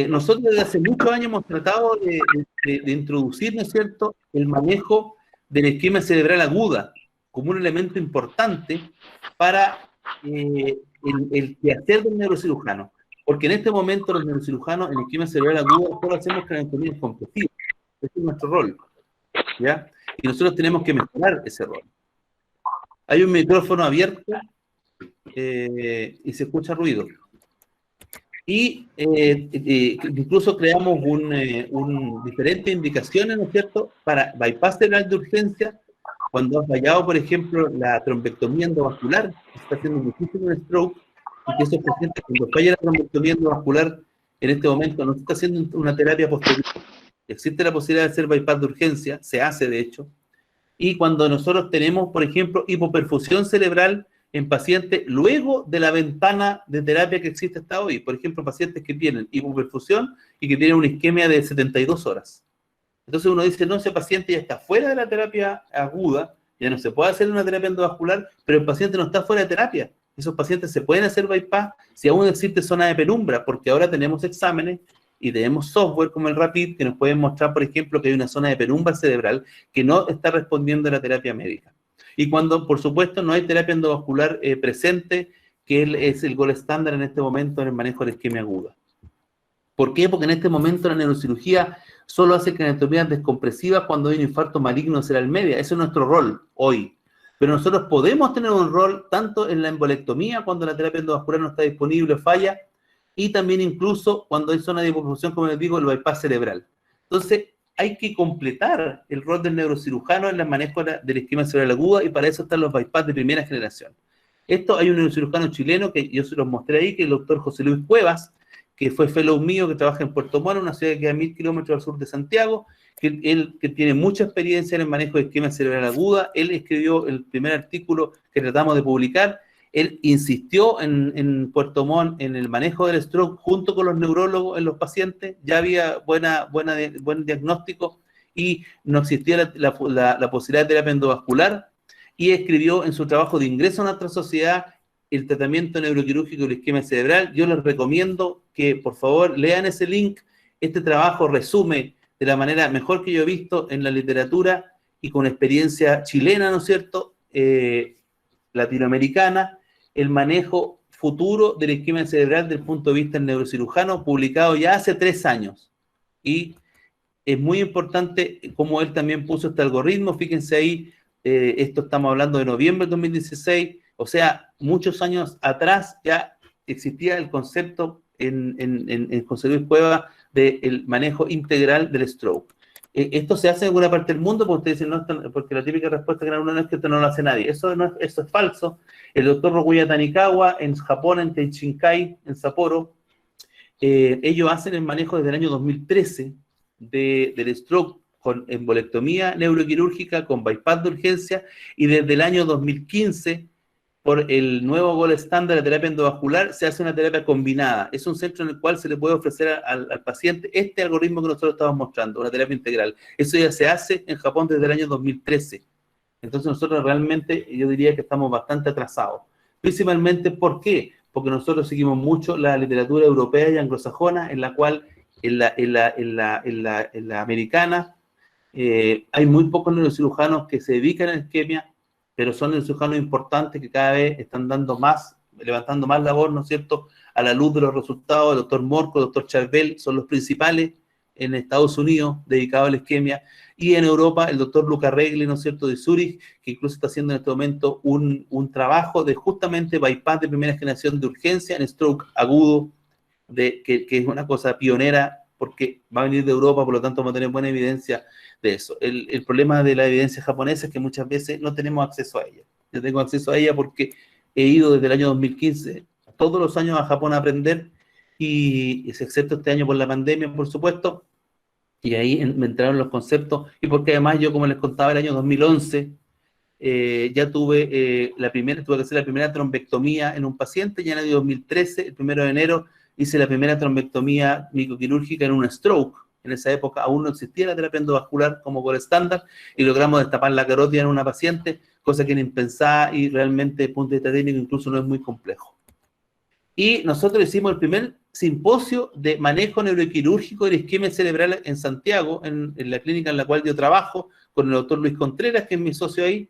nosotros desde hace muchos años hemos tratado de introducir, ¿no es cierto?, el manejo de la isquemia cerebral aguda como un elemento importante para el quehacer del neurocirujano. Porque en este momento los neurocirujanos en isquemia cerebral aguda solo hacemos craneotomías compresivas. Ese es nuestro rol, ¿ya? Y nosotros tenemos que mejorar ese rol. Hay un micrófono abierto y se escucha ruido. Y incluso creamos diferentes indicaciones, ¿no es cierto?, para bypass cerebral de urgencia, cuando ha fallado, por ejemplo, la trombectomía endovascular, que se está haciendo muchísimo en stroke, y que esos pacientes, cuando falla la trombectomía endovascular, en este momento no se está haciendo una terapia posterior. Existe la posibilidad de hacer bypass de urgencia, se hace de hecho, y cuando nosotros tenemos, por ejemplo, hipoperfusión cerebral en pacientes luego de la ventana de terapia que existe hasta hoy. Por ejemplo, pacientes que tienen hipoperfusión y que tienen una isquemia de 72 horas. Entonces uno dice, no, ese paciente ya está fuera de la terapia aguda, ya no se puede hacer una terapia endovascular, pero el paciente no está fuera de terapia. Esos pacientes se pueden hacer bypass si aún existe zona de penumbra, porque ahora tenemos exámenes y tenemos software como el RAPID que nos pueden mostrar, por ejemplo, que hay una zona de penumbra cerebral que no está respondiendo a la terapia médica. Y cuando, por supuesto, no hay terapia endovascular presente, que es el gold estándar en este momento en el manejo de la isquemia aguda. ¿Por qué? Porque en este momento la neurocirugía solo hace craneotomías descompresivas cuando hay un infarto maligno cerebral media. Ese es nuestro rol hoy. Pero nosotros podemos tener un rol tanto en la embolectomía, cuando la terapia endovascular no está disponible o falla, y también incluso cuando hay zona de hipoperfusión, como les digo, el bypass cerebral. Entonces, hay que completar el rol del neurocirujano en el manejo de la isquemia cerebral aguda, y para eso están los bypass de primera generación. Esto hay un neurocirujano chileno que yo se los mostré ahí, que es el doctor José Luis Cuevas, que fue fellow mío, que trabaja en Puerto Montt, una ciudad que queda a 1000 kilómetros al sur de Santiago, que tiene mucha experiencia en el manejo de isquemia cerebral aguda. Él escribió el primer artículo que tratamos de publicar. Él insistió en Puerto Montt en el manejo del stroke junto con los neurólogos en los pacientes. Ya había buen diagnóstico y no existía la posibilidad de terapia endovascular, y escribió en su trabajo de ingreso a nuestra sociedad el tratamiento neuroquirúrgico de la isquemia cerebral. Yo les recomiendo que por favor lean ese link. Este trabajo resume de la manera mejor que yo he visto en la literatura y con experiencia chilena, ¿no es cierto?, latinoamericana, el manejo futuro de la isquemia cerebral desde el punto de vista del neurocirujano, publicado ya hace 3 años. Y es muy importante como él también puso este algoritmo. Fíjense ahí, esto estamos hablando de noviembre de 2016, o sea, muchos años atrás ya existía el concepto en José Luis Cuevas del manejo integral del stroke. Esto se hace en alguna parte del mundo, porque ustedes dicen, no, porque la típica respuesta que uno no es que esto no lo hace nadie. Eso es falso. El doctor Rokuya Tanikawa en Japón, en Teichinkai, en Sapporo, ellos hacen el manejo desde el año 2013 del stroke con embolectomía neuroquirúrgica, con bypass de urgencia, y desde el año 2015, por el nuevo gold estándar de terapia endovascular, se hace una terapia combinada. Es un centro en el cual se le puede ofrecer al paciente este algoritmo que nosotros estamos mostrando, una terapia integral. Eso ya se hace en Japón desde el año 2013. Entonces nosotros realmente, yo diría que estamos bastante atrasados. Principalmente, ¿por qué? Porque nosotros seguimos mucho la literatura europea y anglosajona, en la cual en la americana hay muy pocos neurocirujanos que se dedican a la isquemia, pero son neurocirujanos importantes que cada vez están levantando más labor, ¿no es cierto?, a la luz de los resultados. El doctor Morco, el doctor Charbel son los principales en Estados Unidos dedicados a la isquemia, y en Europa el doctor Luca Regli, ¿no es cierto?, de Zurich, que incluso está haciendo en este momento un trabajo de justamente bypass de primera generación de urgencia en stroke agudo, que es una cosa pionera, porque va a venir de Europa, por lo tanto vamos a tener buena evidencia de eso. El problema de la evidencia japonesa es que muchas veces no tenemos acceso a ella. Yo tengo acceso a ella porque he ido desde el año 2015 todos los años a Japón a aprender, y excepto este año por la pandemia, por supuesto, y ahí me entraron los conceptos, y porque además yo, como les contaba, el año 2011 ya tuve que hacer la primera trombectomía en un paciente. Ya en el año 2013, el 1 de enero, hice la primera trombectomía microquirúrgica en un stroke. En esa época aún no existía la terapia endovascular como por estándar, y logramos destapar la carótida en una paciente, cosa que era impensada, y realmente desde el punto de vista técnico incluso no es muy complejo. y nosotros hicimos el primer simposio de manejo neuroquirúrgico de la isquemia cerebral en Santiago, en la clínica en la cual yo trabajo, con el doctor Luis Contreras, que es mi socio ahí,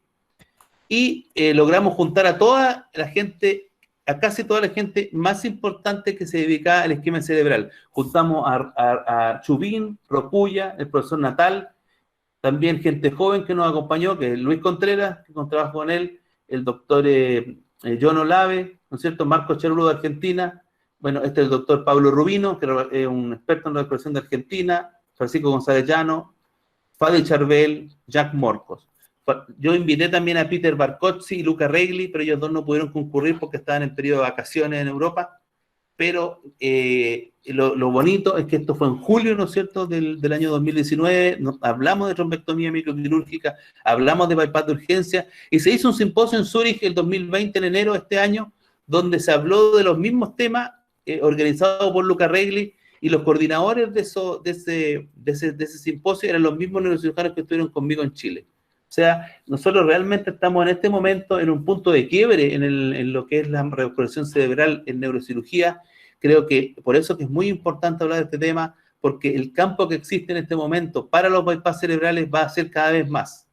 y logramos juntar a toda la gente, a casi toda la gente más importante que se dedicaba a la isquemia cerebral. Juntamos a Chubín, Rocuya, el profesor Natal, también gente joven que nos acompañó, que es Luis Contreras, que trabajo con él, el doctor John Olave, ¿no es cierto?, Marco Cherulo de Argentina, bueno, este es el doctor Pablo Rubino, que es un experto en recuperación de Argentina, Francisco González Llano, Fadi Charbel, Jack Morcos. Yo invité también a Peter Barcozzi y Luca Regli, pero ellos dos no pudieron concurrir porque estaban en periodo de vacaciones en Europa, pero lo bonito es que esto fue en julio, ¿no es cierto?, del año 2019, hablamos de trombectomía microquirúrgica, hablamos de bypass de urgencia, y se hizo un simposio en Zúrich el 2020, en enero de este año, donde se habló de los mismos temas, organizado por Luca Regli, y los coordinadores de ese simposio eran los mismos neurocirujanos que estuvieron conmigo en Chile. O sea, nosotros realmente estamos en este momento en un punto de quiebre en lo que es la recuperación cerebral en neurocirugía. Creo que por eso que es muy importante hablar de este tema, porque el campo que existe en este momento para los bypass cerebrales va a ser cada vez más.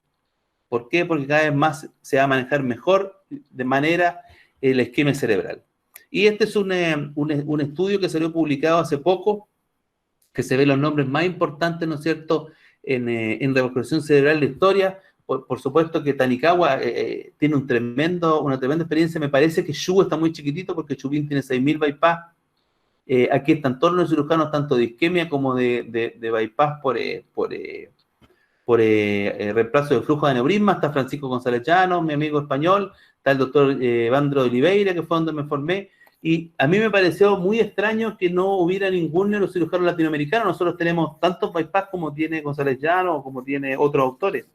¿Por qué? Porque cada vez más se va a manejar mejor de manera la isquemia cerebral. Y este es un estudio que salió publicado hace poco, que se ven los nombres más importantes, ¿no es cierto?, en recuperación cerebral de historia. Por supuesto que Tanikawa tiene una tremenda experiencia. Me parece que Shu está muy chiquitito porque Chubin tiene 6.000 bypass. Aquí están todos los cirujanos, tanto de isquemia como de bypass por reemplazo de flujo de aneurisma. Está Francisco González Llano, mi amigo español. Está el doctor Evandro Oliveira, que fue donde me formé. Y a mí me pareció muy extraño que no hubiera ningún neurocirujano latinoamericano. Nosotros tenemos tantos bypass como tiene González Llano o como tiene otros autores.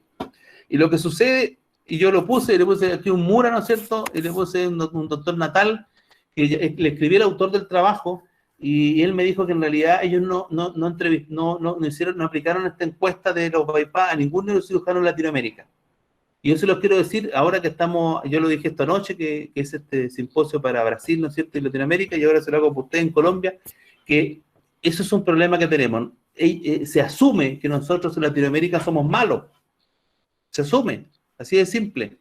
Y lo que sucede, y yo le puse aquí un Mura, ¿no es cierto? Y le puse un doctor Natal, que le escribí al autor del trabajo, y él me dijo que en realidad ellos no aplicaron esta encuesta de los bypass a ningún neurocirujano en Latinoamérica. Y yo se los quiero decir, ahora que estamos, yo lo dije esta noche, que es este simposio para Brasil, ¿no es cierto?, y Latinoamérica, y ahora se lo hago por usted en Colombia, que eso es un problema que tenemos. Se asume que nosotros en Latinoamérica somos malos. Se asume, así de simple.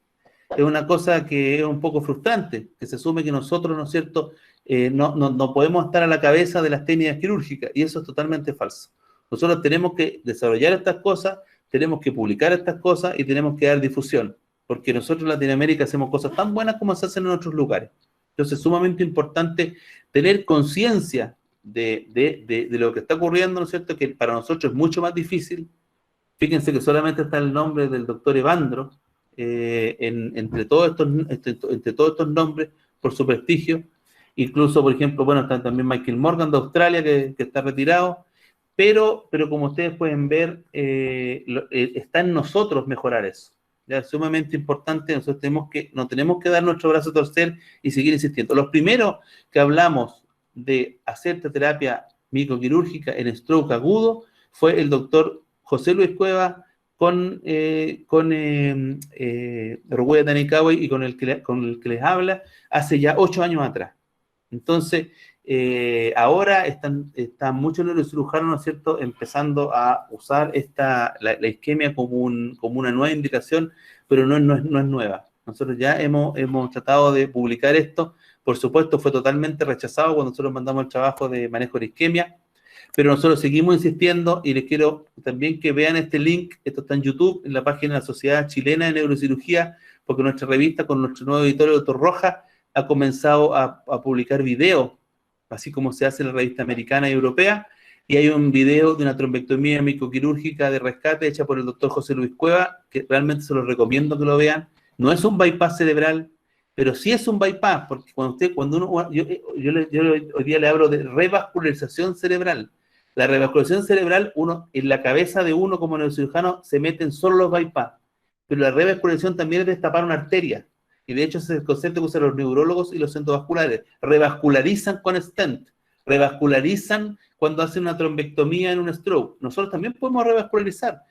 Es una cosa que es un poco frustrante, que se asume que nosotros, ¿no es cierto?, no podemos estar a la cabeza de las técnicas quirúrgicas, y eso es totalmente falso. Nosotros tenemos que desarrollar estas cosas, tenemos que publicar estas cosas y tenemos que dar difusión, porque nosotros en Latinoamérica hacemos cosas tan buenas como se hacen en otros lugares. Entonces es sumamente importante tener conciencia de lo que está ocurriendo, ¿no es cierto?, que para nosotros es mucho más difícil. Fíjense que solamente está el nombre del doctor Evandro entre todos estos nombres por su prestigio. Incluso, por ejemplo, bueno, está también Michael Morgan de Australia, que está retirado, pero como ustedes pueden ver, está en nosotros mejorar eso. Ya es sumamente importante. Nosotros no tenemos que dar nuestro brazo a torcer y seguir insistiendo. Los primeros que hablamos de hacer terapia microquirúrgica en stroke agudo fue el doctor José Luis Cueva con Roguya Tanikawa y con el que les habla hace ya 8 años atrás. Entonces, ahora están muchos neurocirujanos, ¿no es cierto?, empezando a usar la isquemia como una nueva indicación, pero no es nueva. Nosotros ya hemos tratado de publicar esto. Por supuesto, fue totalmente rechazado cuando nosotros mandamos el trabajo de manejo de isquemia, pero nosotros seguimos insistiendo y les quiero también que vean este link. Esto está en YouTube, en la página de la Sociedad Chilena de Neurocirugía, porque nuestra revista, con nuestro nuevo editor, el doctor Rojas, ha comenzado a publicar videos, así como se hace en la revista americana y europea, y hay un video de una trombectomía microquirúrgica de rescate hecha por el doctor José Luis Cueva, que realmente se los recomiendo que lo vean. No es un bypass cerebral, pero sí es un bypass, porque yo hoy día le hablo de revascularización cerebral. La revascularización cerebral, en la cabeza de uno como neurocirujano se meten solo los bypass, pero la revascularización también es destapar una arteria, y de hecho ese es el concepto que usan los neurólogos y los endovasculares. Revascularizan con stent, revascularizan cuando hacen una trombectomía en un stroke. Nosotros también podemos revascularizar.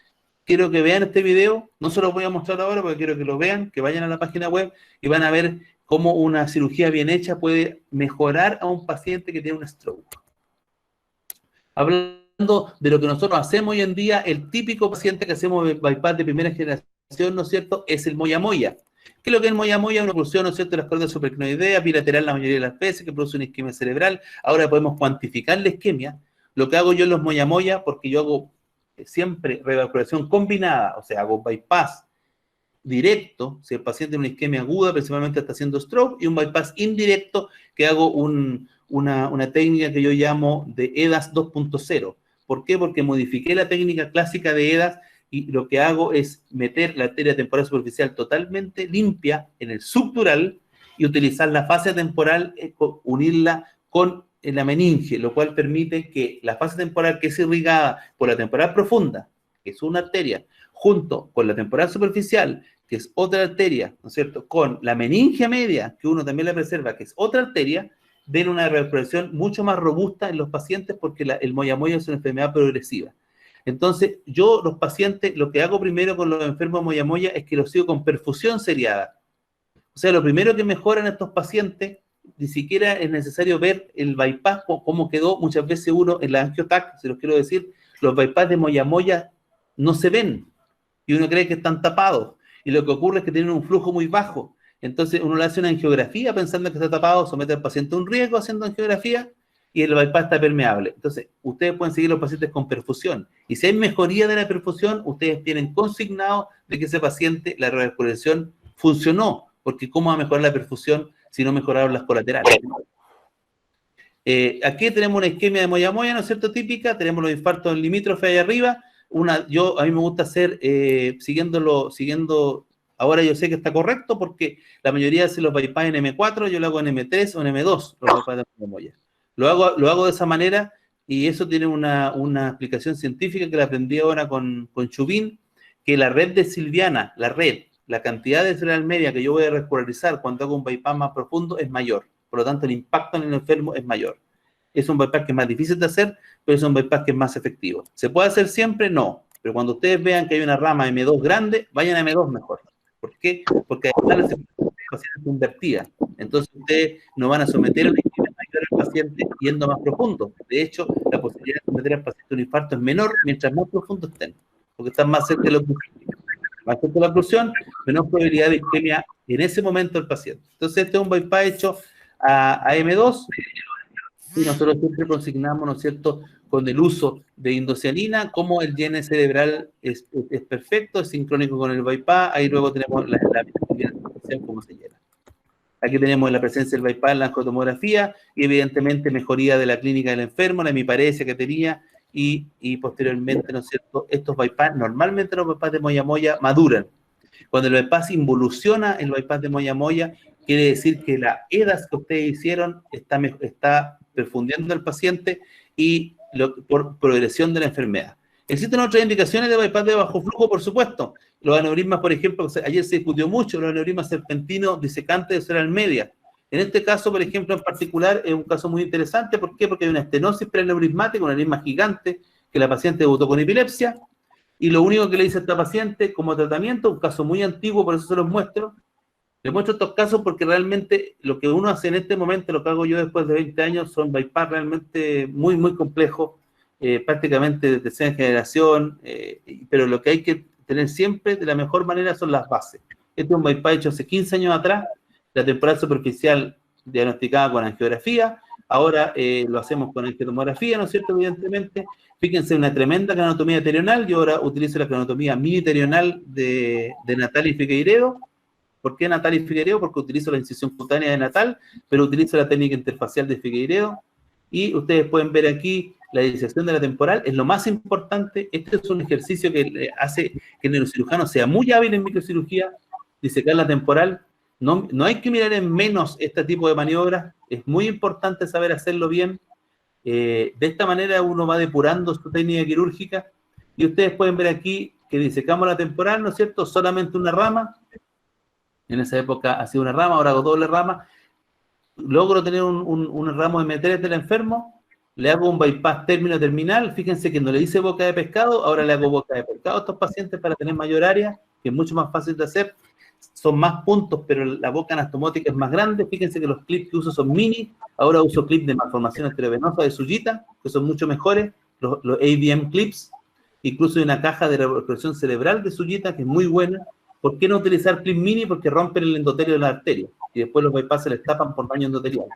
Quiero que vean este video, no se los voy a mostrar ahora porque quiero que lo vean, que vayan a la página web y van a ver cómo una cirugía bien hecha puede mejorar a un paciente que tiene un stroke. Hablando de lo que nosotros hacemos hoy en día, el típico paciente que hacemos bypass de primera generación, ¿no es cierto?, es el moya-moya. ¿Qué es lo que es el moya-moya? Una oclusión, ¿no es cierto?, de las cuerdas supracnoideas, bilateral la mayoría de las veces, que produce una isquemia cerebral. Ahora podemos cuantificar la isquemia. Lo que hago yo en los moya-moya, porque yo hago siempre revascularización combinada, o sea, hago bypass directo, si el paciente tiene una isquemia aguda, principalmente está haciendo stroke, y un bypass indirecto, que hago una técnica que yo llamo de EDAS 2.0. ¿Por qué? Porque modifiqué la técnica clásica de EDAS y lo que hago es meter la arteria temporal superficial totalmente limpia en el subdural y utilizar la fascia temporal, unirla con la meninge, lo cual permite que la fascia temporal que es irrigada por la temporal profunda, que es una arteria, junto con la temporal superficial, que es otra arteria, ¿no es cierto?, con la meninge media, que uno también la preserva, que es otra arteria, den una recuperación mucho más robusta en los pacientes porque el moya-moya es una enfermedad progresiva. Entonces, yo, los pacientes, lo que hago primero con los enfermos de moya-moya es que los sigo con perfusión seriada. O sea, lo primero que mejoran estos pacientes, ni siquiera es necesario ver el bypass, cómo quedó. Muchas veces uno, en la angiotac, se los quiero decir, los bypass de moya-moya no se ven, y uno cree que están tapados, y lo que ocurre es que tienen un flujo muy bajo. Entonces uno le hace una angiografía pensando que está tapado, somete al paciente a un riesgo haciendo angiografía, y el bypass está permeable. Entonces, ustedes pueden seguir los pacientes con perfusión, y si hay mejoría de la perfusión, ustedes tienen consignado de que ese paciente, la revascularización funcionó, porque ¿cómo va a mejorar la perfusión si no mejoraron las colaterales? Aquí tenemos una isquemia de moya-moya, ¿no es cierto?, típica. Tenemos los infartos en limítrofe ahí arriba. A mí me gusta hacer, siguiendo, ahora yo sé que está correcto, porque la mayoría hace los bypass en M4, yo lo hago en M3 o en M2, los bypass de moya-moya. Lo hago de esa manera, y eso tiene una explicación científica que la aprendí ahora con Chubín, que la red de Silviana, la cantidad de cerebral media que yo voy a revascularizar cuando hago un bypass más profundo es mayor. Por lo tanto, el impacto en el enfermo es mayor. Es un bypass que es más difícil de hacer, pero es un bypass que es más efectivo. ¿Se puede hacer siempre? No. Pero cuando ustedes vean que hay una rama M2 grande, vayan a M2 mejor. ¿Por qué? Porque además la paciente invertida. Entonces, ustedes no van a someter a una isquemia mayor al paciente yendo más profundo. De hecho, la posibilidad de someter al paciente a un infarto es menor mientras más profundo estén, porque están más cerca de la oclusión. Más cerca de la oclusión, menor probabilidad de isquemia en ese momento del paciente. Entonces, este es un bypass hecho a M2, y nosotros siempre consignamos, ¿no es cierto?, con el uso de indocianina, como el llene cerebral es perfecto, es sincrónico con el bypass. Ahí luego tenemos la cómo se llena. Aquí tenemos la presencia del bypass en la angiotomografía, y evidentemente mejoría de la clínica del enfermo, la hemiparesia que tenía, y posteriormente, ¿no es cierto?, estos bypass, normalmente los bypass de moya-moya maduran. Cuando el bypass involuciona, el bypass de moya-moya, quiere decir que la EDAS que ustedes hicieron está perfundiendo al paciente y por progresión de la enfermedad. Existen otras indicaciones de bypass de bajo flujo, por supuesto. Los aneurismas, por ejemplo, ayer se discutió mucho, los aneurismas serpentinos disecantes de cerebral media. En este caso, por ejemplo, en particular, es un caso muy interesante. ¿Por qué? Porque hay una estenosis preaneurismática, un aneurisma gigante, que la paciente debutó con epilepsia, y lo único que le dice a esta paciente como tratamiento, un caso muy antiguo, por eso se los muestro. Les muestro estos casos porque realmente lo que uno hace en este momento, lo que hago yo después de 20 años, son bypass realmente muy, muy complejos, prácticamente de tercera generación, pero lo que hay que tener siempre de la mejor manera son las bases. Este es un bypass hecho hace 15 años atrás, la temporal superficial diagnosticada con angiografía, ahora lo hacemos con angiotomografía, ¿no es cierto?, evidentemente. Fíjense, una tremenda cranotomía terional. Yo ahora utilizo la cranotomía mini-terional de Natal y Figueiredo. ¿Por qué Natal y Figueiredo? Porque utilizo la incisión cutánea de Natal, pero utilizo la técnica interfacial de Figueiredo. Y ustedes pueden ver aquí la disección de la temporal. Es lo más importante. Este es un ejercicio que hace que el neurocirujano sea muy hábil en microcirugía, disecar la temporal. No hay que mirar en menos este tipo de maniobras. Es muy importante saber hacerlo bien. De esta manera uno va depurando su técnica quirúrgica, y ustedes pueden ver aquí que disecamos la temporal, ¿no es cierto?, solamente una rama. En esa época hacía una rama, ahora hago doble rama. Logro tener un ramo de M3 del enfermo, le hago un bypass término-terminal. Fíjense que no le hice boca de pescado, ahora le hago boca de pescado a estos pacientes para tener mayor área, que es mucho más fácil de hacer. son más puntos, pero la boca anastomotica es más grande. Fíjense que los clips que uso son mini. Ahora uso clips de malformación arteriovenosa de Sujita, que son mucho mejores, los ABM clips. Incluso hay una caja de reprogresión cerebral de Sujita, que es muy buena. ¿Por qué no utilizar clips mini? Porque rompen el endotelio de la arteria, y después los bypass se les tapan por daño endotelial.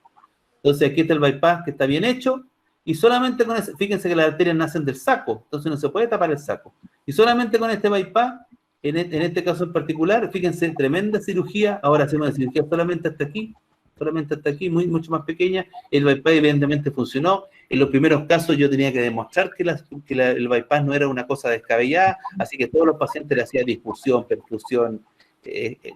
Entonces aquí está el bypass que está bien hecho, y solamente con ese, fíjense que las arterias nacen del saco, entonces no se puede tapar el saco. Y solamente con este bypass, en este caso en particular, fíjense, tremenda cirugía. Ahora hacemos la cirugía solamente hasta aquí, mucho más pequeña. El bypass evidentemente funcionó. En los primeros casos yo tenía que demostrar que el bypass no era una cosa descabellada, así que todos los pacientes le hacían disfusión, perfusión,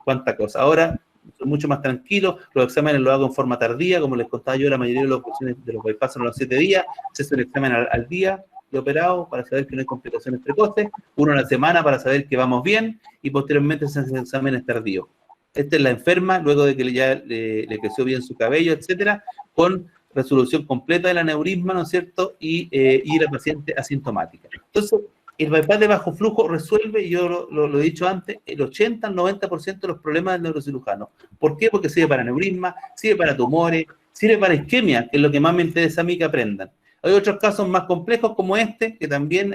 cuánta cosa. Ahora soy mucho más tranquilo, los exámenes los hago en forma tardía, como les contaba yo, la mayoría de los bypass son a los 7 días, se hace un examen al día de operado para saber que no hay complicaciones precoces, uno a la semana para saber que vamos bien, y posteriormente se hacen exámenes tardíos. Esta es la enferma, luego de que ya le creció bien su cabello, etcétera, con resolución completa del aneurisma, ¿no es cierto?, y la paciente asintomática. Entonces, el bypass de bajo flujo resuelve, yo lo he dicho antes, el 80 al 90% de los problemas del neurocirujano. ¿Por qué? Porque sirve para aneurisma, sirve para tumores, sirve para isquemia, que es lo que más me interesa a mí que aprendan. Hay otros casos más complejos como este, que también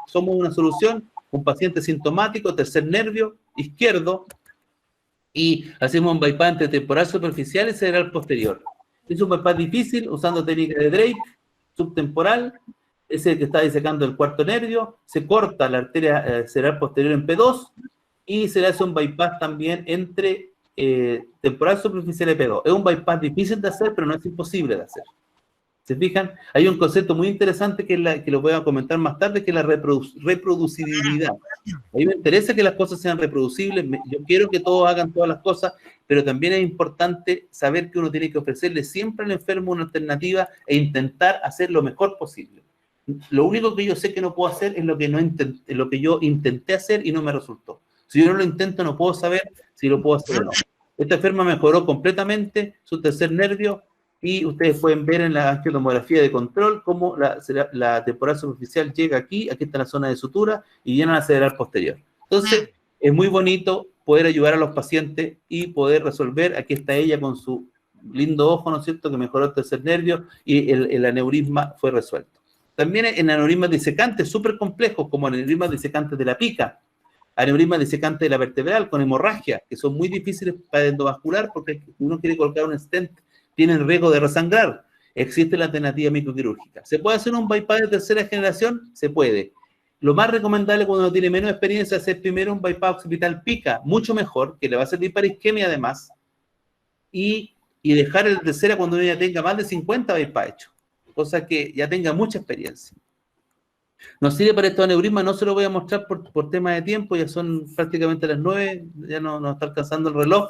somos una solución, un paciente sintomático, tercer nervio izquierdo, y hacemos un bypass entre temporal superficial y cerebral posterior. Es un bypass difícil, usando técnica de Drake, subtemporal, es el que está disecando el cuarto nervio, se corta la arteria cerebral posterior en P2, y se le hace un bypass también entre temporal superficial y P2. Es un bypass difícil de hacer, pero no es imposible de hacer. ¿Se fijan? Hay un concepto muy interesante que lo voy a comentar más tarde, que es la reproducibilidad. A mí me interesa que las cosas sean reproducibles, yo quiero que todos hagan todas las cosas, pero también es importante saber que uno tiene que ofrecerle siempre al enfermo una alternativa e intentar hacer lo mejor posible. Lo único que yo sé que no puedo hacer es lo que yo intenté hacer y no me resultó. Si yo no lo intento, no puedo saber si lo puedo hacer o no. Esta enferma mejoró completamente su tercer nervio, y ustedes pueden ver en la angiotomografía de control cómo la temporal superficial llega aquí está la zona de sutura, y llena la cerebral posterior. Entonces, es muy bonito poder ayudar a los pacientes y poder resolver. Aquí está ella con su lindo ojo, ¿no es cierto?, que mejoró el tercer nervio, y el aneurisma fue resuelto. También en aneurismas disecantes súper complejos, como aneurismas disecantes de la pica, aneurismas disecantes de la vertebral con hemorragia, que son muy difíciles para endovascular, porque uno quiere colocar un stent, tienen riesgo de resangrar. Existe la alternativa microquirúrgica. ¿Se puede hacer un bypass de tercera generación? Se puede. Lo más recomendable cuando uno tiene menos experiencia es hacer primero un bypass occipital pica, mucho mejor, que le va a servir para isquemia además, y dejar el de tercera cuando uno ya tenga más de 50 bypass hechos, cosa que ya tenga mucha experiencia. Nos sirve para estos aneurismas, no se lo voy a mostrar por tema de tiempo, ya son prácticamente las 9, ya no está alcanzando el reloj,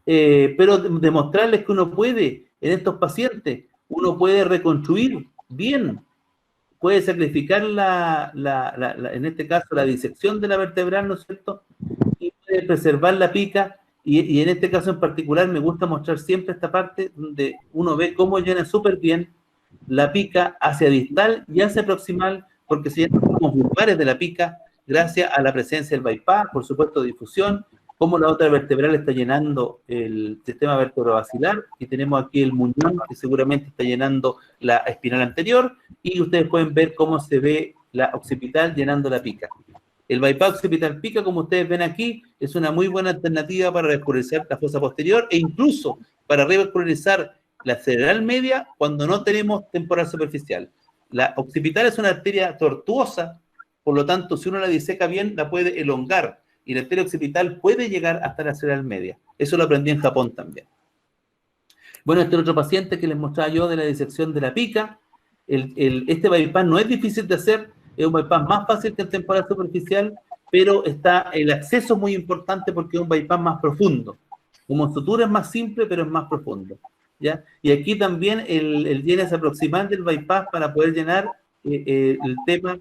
pero demostrarles que uno puede, en estos pacientes, uno puede reconstruir bien, puede sacrificar en este caso la disección de la vertebral, ¿no es cierto?, y puede preservar la pica, y en este caso en particular me gusta mostrar siempre esta parte donde uno ve cómo llena súper bien la pica hacia distal y hacia proximal, porque se llenan los vulvares de la pica gracias a la presencia del bypass, por supuesto difusión, como la otra vertebral está llenando el sistema vertebrovascular, y tenemos aquí el muñón que seguramente está llenando la espinal anterior, y ustedes pueden ver cómo se ve la occipital llenando la pica. El bypass occipital pica, como ustedes ven aquí, es una muy buena alternativa para revascularizar la fosa posterior, e incluso para revascularizar la cerebral media cuando no tenemos temporal superficial. La occipital es una arteria tortuosa, por lo tanto, si uno la diseca bien, la puede elongar, y la arteria occipital puede llegar hasta la cerebral media. Eso lo aprendí en Japón también. Bueno, este otro paciente que les mostraba yo de la disección de la pica, este bypass no es difícil de hacer, es un bypass más fácil que el temporal superficial, pero el acceso es muy importante porque es un bypass más profundo. Como sutura es más simple, pero es más profundo, ¿ya? Y aquí también el llene se proximal del bypass para poder llenar el tema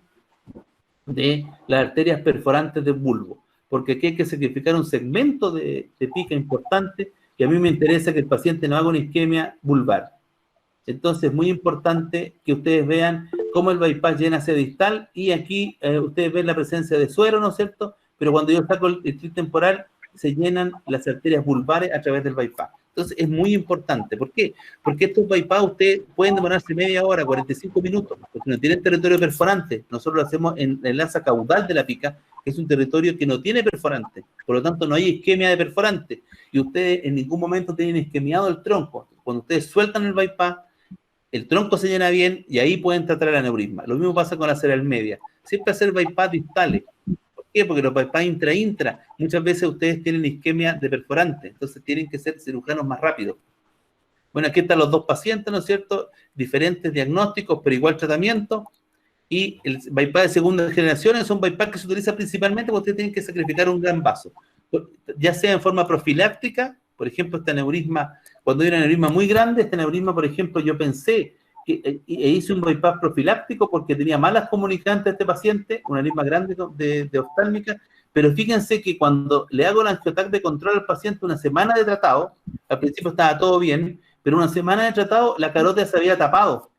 de las arterias perforantes del bulbo, porque aquí hay que sacrificar un segmento de pica importante, y a mí me interesa que el paciente no haga una isquemia vulvar. Entonces, es muy importante que ustedes vean cómo el bypass llena hacia distal, y aquí ustedes ven la presencia de suero, ¿no es cierto? Pero cuando yo saco el strip temporal, se llenan las arterias vulvares a través del bypass. Entonces es muy importante. ¿Por qué? Porque estos bypass ustedes pueden demorarse media hora, 45 minutos, porque no tienen territorio perforante. Nosotros lo hacemos en la asa caudal de la pica, que es un territorio que no tiene perforante. Por lo tanto, no hay isquemia de perforante. Y ustedes en ningún momento tienen isquemiado el tronco. Cuando ustedes sueltan el bypass, el tronco se llena bien y ahí pueden tratar el aneurisma. Lo mismo pasa con la cerebral media. Siempre hacer bypass distales. ¿Por qué? Porque los bypass intra, muchas veces ustedes tienen isquemia de perforante, entonces tienen que ser cirujanos más rápidos. Bueno, aquí están los dos pacientes, ¿no es cierto? Diferentes diagnósticos, pero igual tratamiento. Y el bypass de segunda generación es un bypass que se utiliza principalmente porque ustedes tienen que sacrificar un gran vaso. Ya sea en forma profiláctica, por ejemplo, este aneurisma, cuando hay un aneurisma muy grande, este aneurisma, por ejemplo, yo pensé que hice un bypass profiláctico porque tenía malas comunicantes a este paciente, un aneurisma grande de oftálmica, pero fíjense que cuando le hago el angiotac de control al paciente una semana de tratado, al principio estaba todo bien, pero una semana de tratado la carótida se había tapado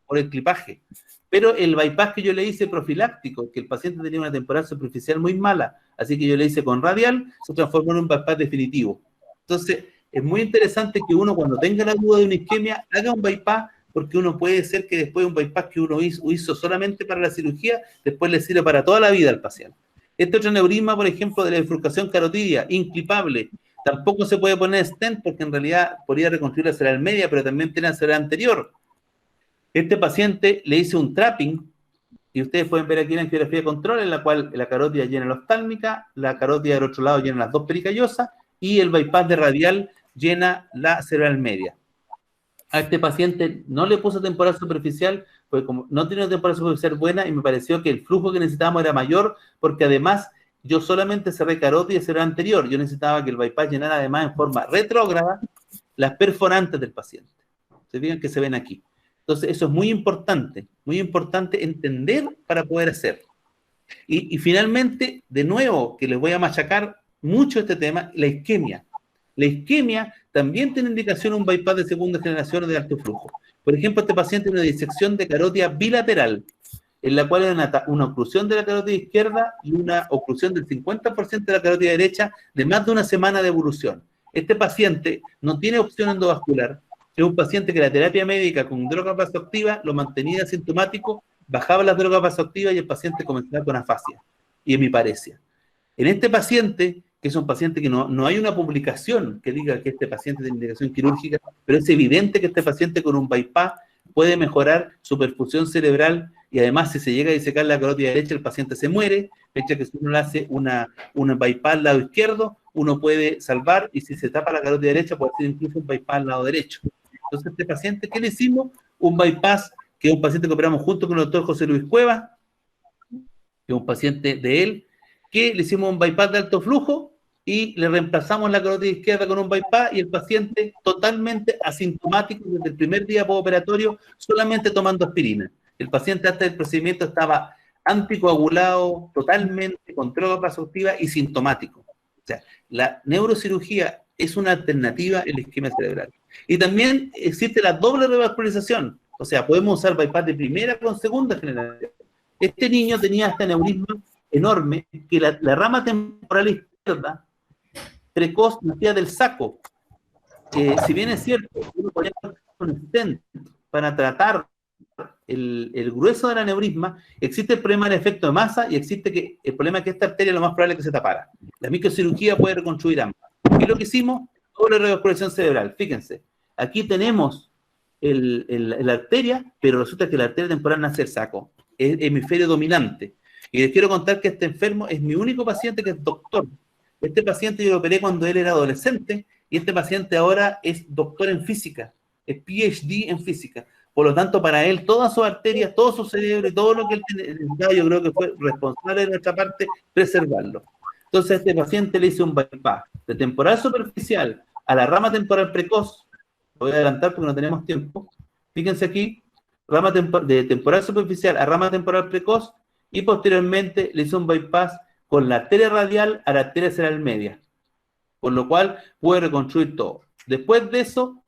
por el clipaje. Pero el bypass que yo le hice profiláctico, que el paciente tenía una temporal superficial muy mala, así que yo le hice con radial, se transformó en un bypass definitivo. Entonces, es muy interesante que uno cuando tenga la duda de una isquemia, haga un bypass, porque uno puede ser que después de un bypass que uno hizo solamente para la cirugía, después le sirve para toda la vida al paciente. Este otro aneurisma, por ejemplo, de la bifurcación carotidia, inclipable, tampoco se puede poner stent porque en realidad podría reconstruir la cerebral media, pero también tiene la cerebral anterior. Este paciente le hice un trapping, y ustedes pueden ver aquí la angiografía de control, en la cual la carótida llena la oftálmica, la carótida del otro lado llena las dos pericallosas, y el bypass de radial llena la cerebral media. A este paciente no le puse temporal superficial, porque como no tiene una temporal superficial buena, y me pareció que el flujo que necesitábamos era mayor, porque además yo solamente cerré carótida y cerebral anterior. Yo necesitaba que el bypass llenara además en forma retrógrada las perforantes del paciente. Se fijan que se ven aquí. Entonces, eso es muy importante entender para poder hacer. Y finalmente, de nuevo, que les voy a machacar mucho este tema, la isquemia. La isquemia también tiene indicación un bypass de segunda generación de alto flujo. Por ejemplo, este paciente tiene una disección de carótida bilateral, en la cual hay una oclusión de la carótida izquierda y una oclusión del 50% de la carótida derecha de más de una semana de evolución. Este paciente no tiene opción endovascular. Es un paciente que la terapia médica con droga vasoactiva lo mantenía asintomático, bajaba las drogas vasoactivas y el paciente comenzaba con afasia y hemiparesia. En este paciente, que es un paciente que no hay una publicación que diga que este paciente tiene indicación quirúrgica, pero es evidente que este paciente con un bypass puede mejorar su perfusión cerebral y además si se llega a disecar la carótida derecha el paciente se muere, fecha que si uno le hace una bypass al lado izquierdo, uno puede salvar y si se tapa la carótida derecha puede hacer incluso un bypass al lado derecho. Entonces, este paciente, ¿qué le hicimos? Un bypass, que es un paciente que operamos junto con el doctor José Luis Cueva, que es un paciente de él, que le hicimos un bypass de alto flujo y le reemplazamos la carótida izquierda con un bypass y el paciente totalmente asintomático desde el primer día postoperatorio, solamente tomando aspirina. El paciente antes del procedimiento estaba anticoagulado, totalmente con droga vasoactiva y sintomático. O sea, la neurocirugía es una alternativa en la isquemia cerebral. Y también existe la doble revascularización, o sea, podemos usar bypass de primera con segunda generación. Este niño tenía este aneurisma enorme que la rama temporal izquierda precoz nacía del saco. Si bien es cierto, uno podría hacer un stent para tratar el grueso del aneurisma, existe el problema del efecto de masa y existe que el problema es que esta arteria lo más probable es que se tapara. La microcirugía puede reconstruir ambas. ¿Qué es lo que hicimos? Doble revascularización cerebral. Fíjense, aquí tenemos la arteria, pero resulta que la arteria temporal nace del saco. Es hemisferio dominante. Y les quiero contar que este enfermo es mi único paciente que es doctor. Este paciente yo lo operé cuando él era adolescente y este paciente ahora es doctor en física, es PhD en física. Por lo tanto, para él, todas sus arterias, todo su cerebro y todo lo que él necesitaba, yo creo que fue responsable de nuestra parte preservarlo. Entonces, a este paciente le hice un bypass de temporal superficial a la rama temporal precoz. Lo voy a adelantar porque no tenemos tiempo. Fíjense aquí, rama de temporal superficial a rama temporal precoz y posteriormente le hice un bypass con la arteria radial a la arteria cerebral media. Por lo cual, pude reconstruir todo. Después de eso,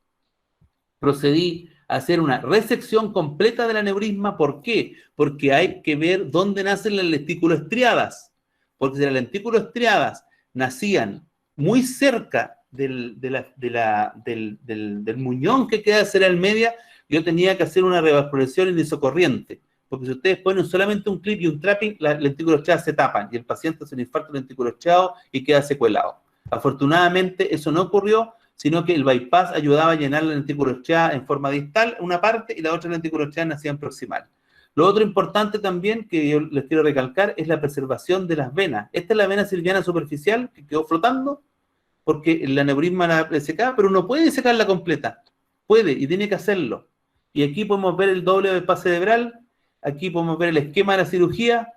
procedí a hacer una resección completa del aneurisma. ¿Por qué? Porque hay que ver dónde nacen las lentículos estriadas. Porque si las lentículos estriadas nacían muy cerca del muñón que queda cerebral media, yo tenía que hacer una revascularización en isocorriente, porque si ustedes ponen solamente un clip y un trapping, las lentículas cruzadas se tapan y el paciente hace un infarto lenticular cruzado y queda secuelado. Afortunadamente eso no ocurrió, sino que el bypass ayudaba a llenar la lentícula cruzada en forma distal, una parte, y la otra lentícula cruzada nacía en proximal. Lo otro importante también que yo les quiero recalcar es la preservación de las venas. Esta es la vena silviana superficial que quedó flotando porque el aneurisma la secaba, pero uno puede secarla completa. Puede y tiene que hacerlo. Y aquí podemos ver el doble bypass cerebral, aquí podemos ver el esquema de la cirugía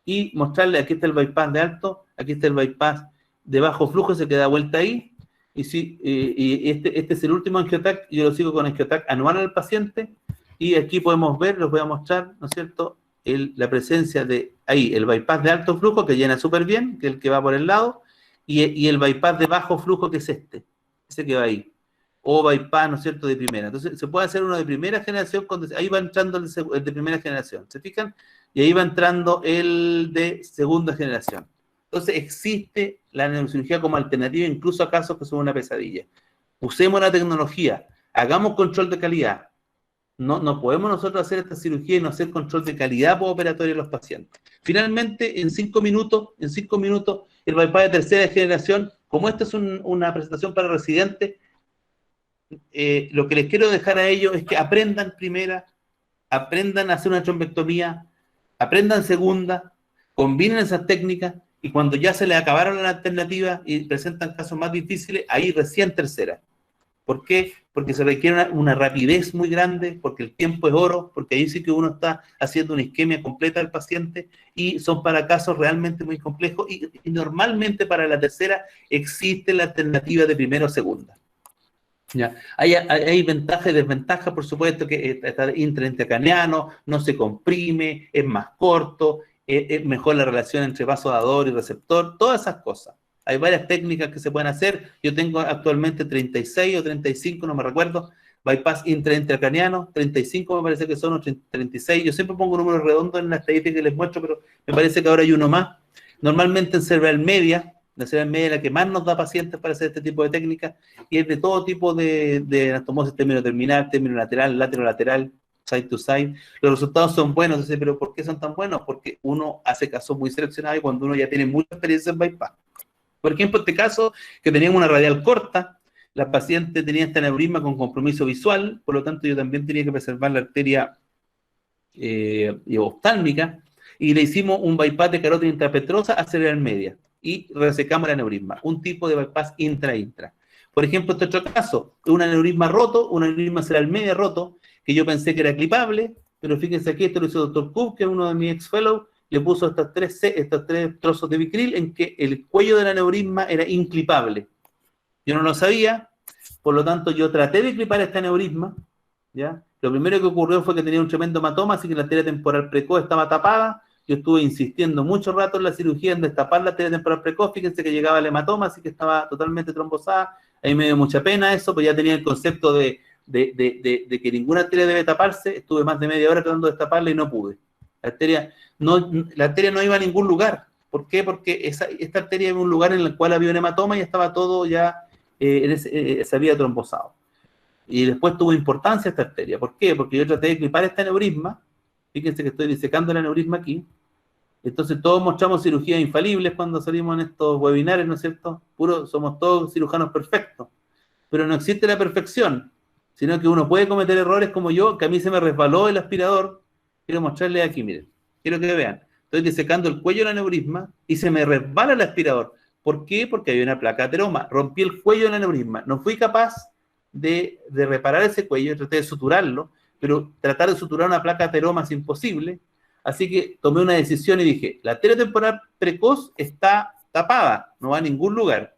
y mostrarle, aquí está el bypass de alto, aquí está el bypass de bajo flujo, se queda vuelta ahí. Y, este es el último angiotac, yo lo sigo con angiotac anual al paciente. Y aquí podemos ver, los voy a mostrar, ¿no es cierto?, la presencia de, ahí, el bypass de alto flujo, que llena súper bien, que es el que va por el lado, y el bypass de bajo flujo, que es ese que va ahí. O bypass, ¿no es cierto?, de primera. Entonces, se puede hacer uno de primera generación, ahí va entrando el de primera generación, ¿se fijan? Y ahí va entrando el de segunda generación. Entonces, existe la neurocirugía como alternativa, incluso a casos que son una pesadilla. Usemos la tecnología, hagamos control de calidad. No podemos nosotros hacer esta cirugía y no hacer control de calidad postoperatoria en los pacientes. Finalmente, en 5 minutos, el bypass de tercera generación, como esta es una presentación para residentes, lo que les quiero dejar a ellos es que aprendan primera, aprendan a hacer una trombectomía, aprendan segunda, combinen esas técnicas, y cuando ya se les acabaron las alternativas y presentan casos más difíciles, ahí recién tercera. ¿Por qué? Porque se requiere una rapidez muy grande, porque el tiempo es oro, porque ahí sí que uno está haciendo una isquemia completa del paciente, y son para casos realmente muy complejos, y normalmente para la tercera existe la alternativa de primera o segunda. ¿Ya? Hay ventajas y desventajas, por supuesto, que está intraintracraneano, no se comprime, es más corto, es mejor la relación entre vasodador y receptor, todas esas cosas. Hay varias técnicas que se pueden hacer. Yo tengo actualmente 36 o 35, no me recuerdo, bypass intraintracraneano, 35 me parece que son, o 36. Yo siempre pongo números redondos en la estadística que les muestro, pero me parece que ahora hay uno más. Normalmente en cerebral media, la cerebral media es la que más nos da pacientes para hacer este tipo de técnicas, y es de todo tipo de anastomosis, término terminal, término lateral, lateral, side to side. Los resultados son buenos, pero ¿por qué son tan buenos? Porque uno hace casos muy seleccionados y cuando uno ya tiene mucha experiencia en bypass. Por ejemplo, este caso, que teníamos una radial corta, la paciente tenía este aneurisma con compromiso visual, por lo tanto yo también tenía que preservar la arteria oftálmica, y le hicimos un bypass de carótida intrapetrosa a cerebral media, y resecamos el aneurisma, un tipo de bypass intra-intra. Por ejemplo, este otro caso, un aneurisma roto, un aneurisma cerebral media roto, que yo pensé que era clipable, pero fíjense aquí, esto lo hizo el Dr. Cook, que es uno de mis ex-fellows, le puso estos tres trozos de bicril en que el cuello del aneurisma era inclipable. Yo no lo sabía, por lo tanto yo traté de clipar este aneurisma, ¿ya? Lo primero que ocurrió fue que tenía un tremendo hematoma, así que la arteria temporal precoz estaba tapada. Yo estuve insistiendo mucho rato en la cirugía en destapar la arteria temporal precoz, fíjense que llegaba el hematoma, así que estaba totalmente trombosada. Ahí me dio mucha pena eso, pues ya tenía el concepto de que ninguna arteria debe taparse. Estuve más de media hora tratando de destaparla y no pude. La arteria no iba a ningún lugar. ¿Por qué? Porque esta arteria iba a un lugar en el cual había un hematoma y estaba todo ya, se había trombosado. Y después tuvo importancia esta arteria. ¿Por qué? Porque yo traté de clipar este aneurisma. Fíjense que estoy disecando el aneurisma aquí. Entonces todos mostramos cirugías infalibles cuando salimos en estos webinares, ¿no es cierto? Somos todos cirujanos perfectos. Pero no existe la perfección, sino que uno puede cometer errores como yo, que a mí se me resbaló el aspirador. Quiero mostrarles aquí, miren. Quiero que vean. Estoy disecando el cuello del aneurisma y se me resbala el aspirador. ¿Por qué? Porque había una placa ateroma. Rompí el cuello del aneurisma. No fui capaz de reparar ese cuello, traté de suturarlo, pero tratar de suturar una placa ateroma es imposible. Así que tomé una decisión y dije, la arteria temporal precoz está tapada, no va a ningún lugar.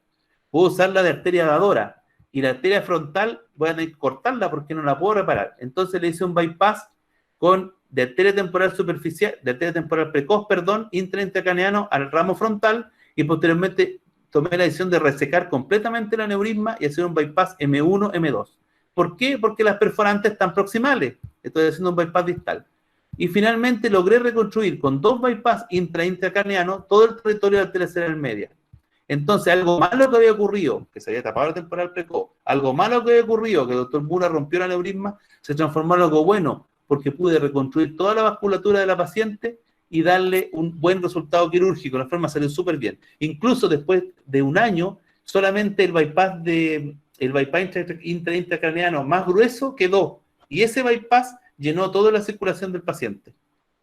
Puedo usar la de arteria dadora, y la arteria frontal voy a tener que cortarla porque no la puedo reparar. Entonces le hice un bypass de arteria temporal superficial, de arteria temporal precoz, intraintracraneano al ramo frontal, y posteriormente tomé la decisión de resecar completamente el aneurisma y hacer un bypass M1, M2. ¿Por qué? Porque las perforantes están proximales. Estoy haciendo un bypass distal. Y finalmente logré reconstruir con 2 bypass intraintracraneanos todo el territorio de la arteria cerebral media. Entonces, algo malo que había ocurrido, que se había tapado la temporal precoz, algo malo que había ocurrido, que el doctor Mura rompió el aneurisma, se transformó en algo bueno, porque pude reconstruir toda la vasculatura de la paciente y darle un buen resultado quirúrgico. La enferma salió súper bien. Incluso después de un año, solamente el bypass intracraneano más grueso quedó, y ese bypass llenó toda la circulación del paciente.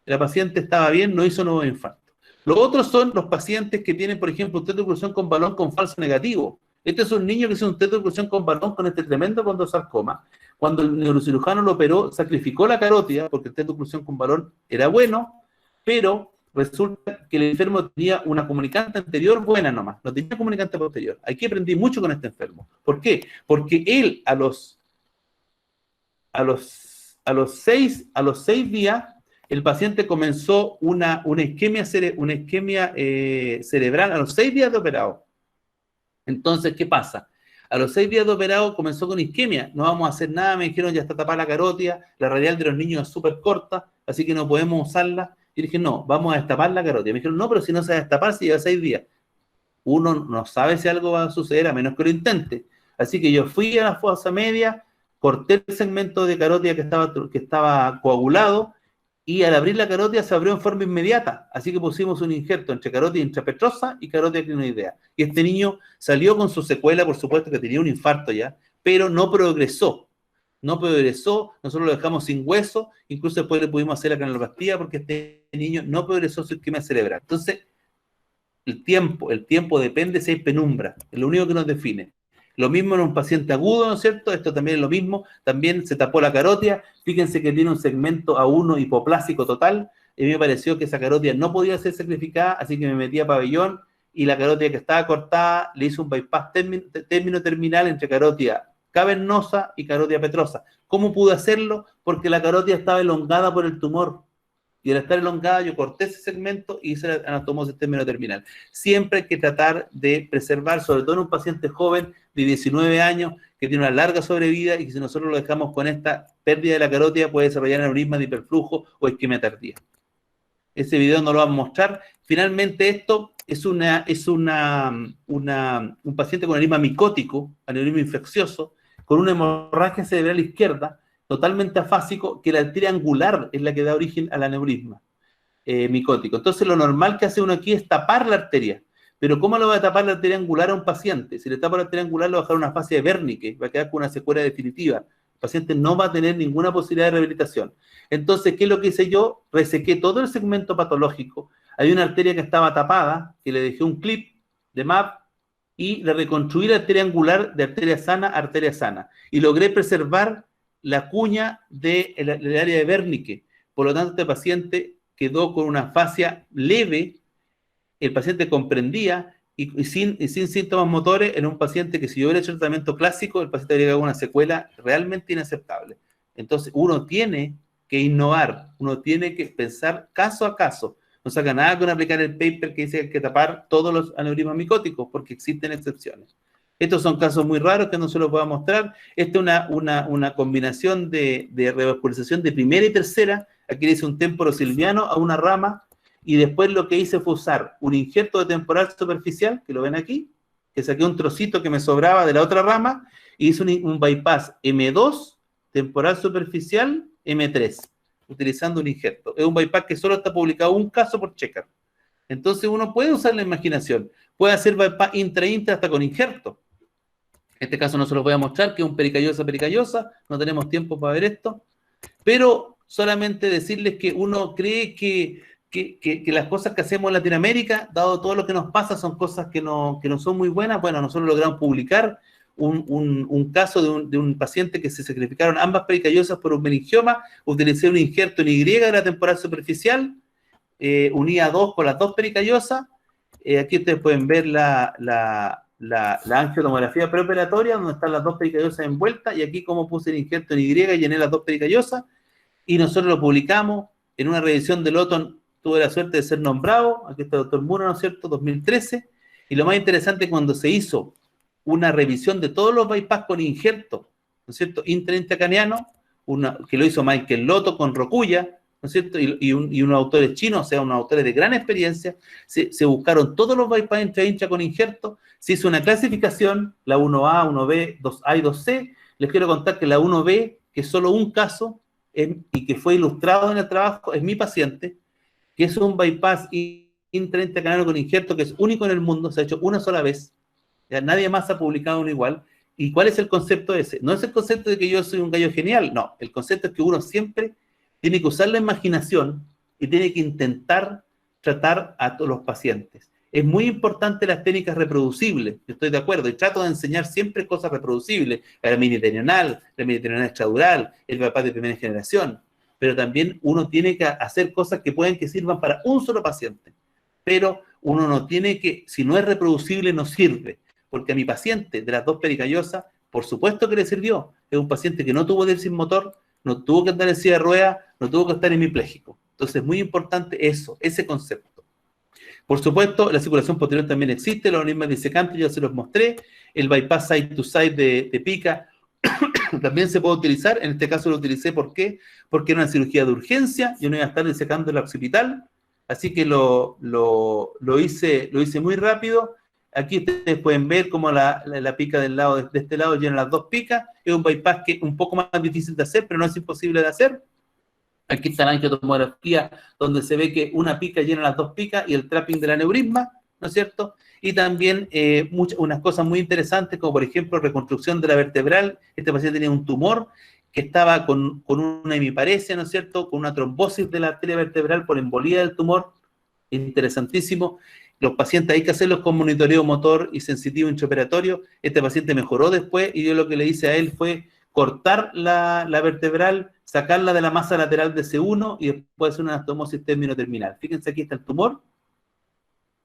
La paciente estaba bien, no hizo nuevo infarto. Los otros son los pacientes que tienen, por ejemplo, un test de oclusión con balón con falso negativo. Este es un niño que hizo un test de oclusión con balón con este tremendo condrosarcoma. Cuando el neurocirujano lo operó, sacrificó la carótida, porque el test de oclusión con balón era bueno, pero resulta que el enfermo tenía una comunicante anterior buena nomás, no tenía comunicante posterior. Aquí aprendí mucho con este enfermo. ¿Por qué? Porque él a los 6 días, el paciente comenzó una isquemia cerebral a los 6 días de operado. Entonces, ¿qué pasa? A los 6 días de operado comenzó con isquemia. No vamos a hacer nada, me dijeron, ya está tapada la carótida, la radial de los niños es súper corta, así que no podemos usarla. Y dije, no, vamos a destapar la carótida. Me dijeron, no, pero si no se va a destapar, si lleva 6 días. Uno no sabe si algo va a suceder, a menos que lo intente. Así que yo fui a la fosa media, corté el segmento de carótida que estaba coagulado, y al abrir la carótida se abrió en forma inmediata, así que pusimos un injerto entre carótida intrapetrosa y carótida clinoidea. Y este niño salió con su secuela, por supuesto que tenía un infarto ya, pero no progresó. No progresó, nosotros lo dejamos sin hueso, incluso después le pudimos hacer la canaloplastia porque este niño no progresó su isquemia cerebral. Entonces, el tiempo depende si hay penumbra, es lo único que nos define. Lo mismo en un paciente agudo, ¿no es cierto? Esto también es lo mismo, también se tapó la carótida, fíjense que tiene un segmento A1 hipoplásico total, y a mí me pareció que esa carótida no podía ser sacrificada, así que me metí a pabellón, y la carótida que estaba cortada, le hice un bypass terminal entre carótida cavernosa y carótida petrosa. ¿Cómo pude hacerlo? Porque la carótida estaba elongada por el tumor, y al estar elongada yo corté ese segmento y hice la anastomosis terminal. Siempre hay que tratar de preservar, sobre todo en un paciente joven de 19 años que tiene una larga sobrevida y que si nosotros lo dejamos con esta pérdida de la carótida puede desarrollar aneurisma de hiperflujo o isquemia tardía. Ese video no lo vamos a mostrar. Finalmente esto es un paciente con aneurisma micótico, aneurisma infeccioso, con una hemorragia cerebral izquierda, totalmente afásico, que la arteria angular es la que da origen al aneurisma micótico. Entonces, lo normal que hace uno aquí es tapar la arteria. Pero ¿cómo lo va a tapar la arteria angular a un paciente? Si le tapa la arteria angular, le va a dejar una fase de Wernicke, va a quedar con una secuela definitiva. El paciente no va a tener ninguna posibilidad de rehabilitación. Entonces, ¿qué es lo que hice yo? Resequé todo el segmento patológico. Hay una arteria que estaba tapada, que le dejé un clip de MAP, y le reconstruí la arteria angular de arteria sana a arteria sana. Y logré preservar la cuña del área de Wernicke. Por lo tanto, este paciente quedó con una fascia leve, el paciente comprendía y sin síntomas motores en un paciente que si yo hubiera hecho el tratamiento clásico, el paciente habría llegado a una secuela realmente inaceptable. Entonces, uno tiene que innovar, uno tiene que pensar caso a caso. No saca nada con aplicar el paper que dice que hay que tapar todos los aneurismas micóticos, porque existen excepciones. Estos son casos muy raros que no se los voy a mostrar. Esta es una combinación de revascularización de primera y tercera. Aquí le hice un temporosilviano a una rama, y después lo que hice fue usar un injerto de temporal superficial, que lo ven aquí, que saqué un trocito que me sobraba de la otra rama, y hice un bypass M2, temporal superficial, M3, utilizando un injerto. Es un bypass que solo está publicado un caso por Checker. Entonces uno puede usar la imaginación, puede hacer bypass intra hasta con injerto. En este caso no se los voy a mostrar, que es un pericariosa, no tenemos tiempo para ver esto, pero solamente decirles que uno cree que las cosas que hacemos en Latinoamérica, dado todo lo que nos pasa, son cosas que no son muy buenas. Bueno, nosotros logramos publicar un caso de un paciente que se sacrificaron ambas pericariosas por un meningioma, utilicé un injerto en Y de la temporal superficial, unía dos con las dos pericariosas. Aquí ustedes pueden ver la angiotomografía preoperatoria, donde están las dos pericariosas envueltas, y aquí como puse el injerto en Y, llené las dos pericariosas, y nosotros lo publicamos en una revisión de Lotton. Tuve la suerte de ser nombrado, aquí está el doctor Mura, ¿no es cierto?, 2013, y lo más interesante, cuando se hizo una revisión de todos los bypass con injerto, ¿no es cierto?, intracraneano, que lo hizo Michael Lotto con Rocuya, ¿no es cierto? Y unos autores chinos, o sea, unos autores de gran experiencia, se buscaron todos los bypass intra con injerto, se hizo una clasificación, la 1A, 1B, 2A y 2C. Les quiero contar que la 1B, que es solo un caso, y que fue ilustrado en el trabajo, es mi paciente, que es un bypass intracanal con injerto que es único en el mundo, se ha hecho una sola vez, ya nadie más ha publicado uno igual. ¿Y cuál es el concepto ese? No es el concepto de que yo soy un gallo genial, no, el concepto es que uno siempre tiene que usar la imaginación y tiene que intentar tratar a todos los pacientes. Es muy importante las técnicas reproducibles, yo estoy de acuerdo, y trato de enseñar siempre cosas reproducibles, la miniterional extradural, el bypass de primera generación, pero también uno tiene que hacer cosas que pueden que sirvan para un solo paciente, pero uno no tiene que, si no es reproducible no sirve, porque a mi paciente de las dos pericallosas, por supuesto que le sirvió, es un paciente que no tuvo déficit motor, no tuvo que andar en silla de ruedas, no tuvo que estar hemipléjico. Entonces es muy importante eso, ese concepto. Por supuesto, la circulación posterior también existe, los aneurismas disecantes ya se los mostré, el bypass side to side de PICA también se puede utilizar, en este caso lo utilicé, ¿por qué? Porque era una cirugía de urgencia, yo no iba a estar disecando el occipital, así que lo hice muy rápido. Aquí ustedes pueden ver cómo la pica del lado de este lado llena las dos picas, es un bypass que es un poco más difícil de hacer, pero no es imposible de hacer. Aquí está la angiotomografía, donde se ve que una pica llena las dos picas y el trapping del aneurisma, ¿no es cierto? Y también unas cosas muy interesantes, como por ejemplo reconstrucción de la vertebral. Este paciente tenía un tumor que estaba con una hemiparesia, ¿no es cierto?, con una trombosis de la arteria vertebral por embolía del tumor, interesantísimo. Los pacientes hay que hacerlos con monitoreo motor y sensitivo intraoperatorio. Este paciente mejoró después y yo lo que le hice a él fue cortar la vertebral, sacarla de la masa lateral de C1 y después hacer una anastomosis termino-terminal. Fíjense, aquí está el tumor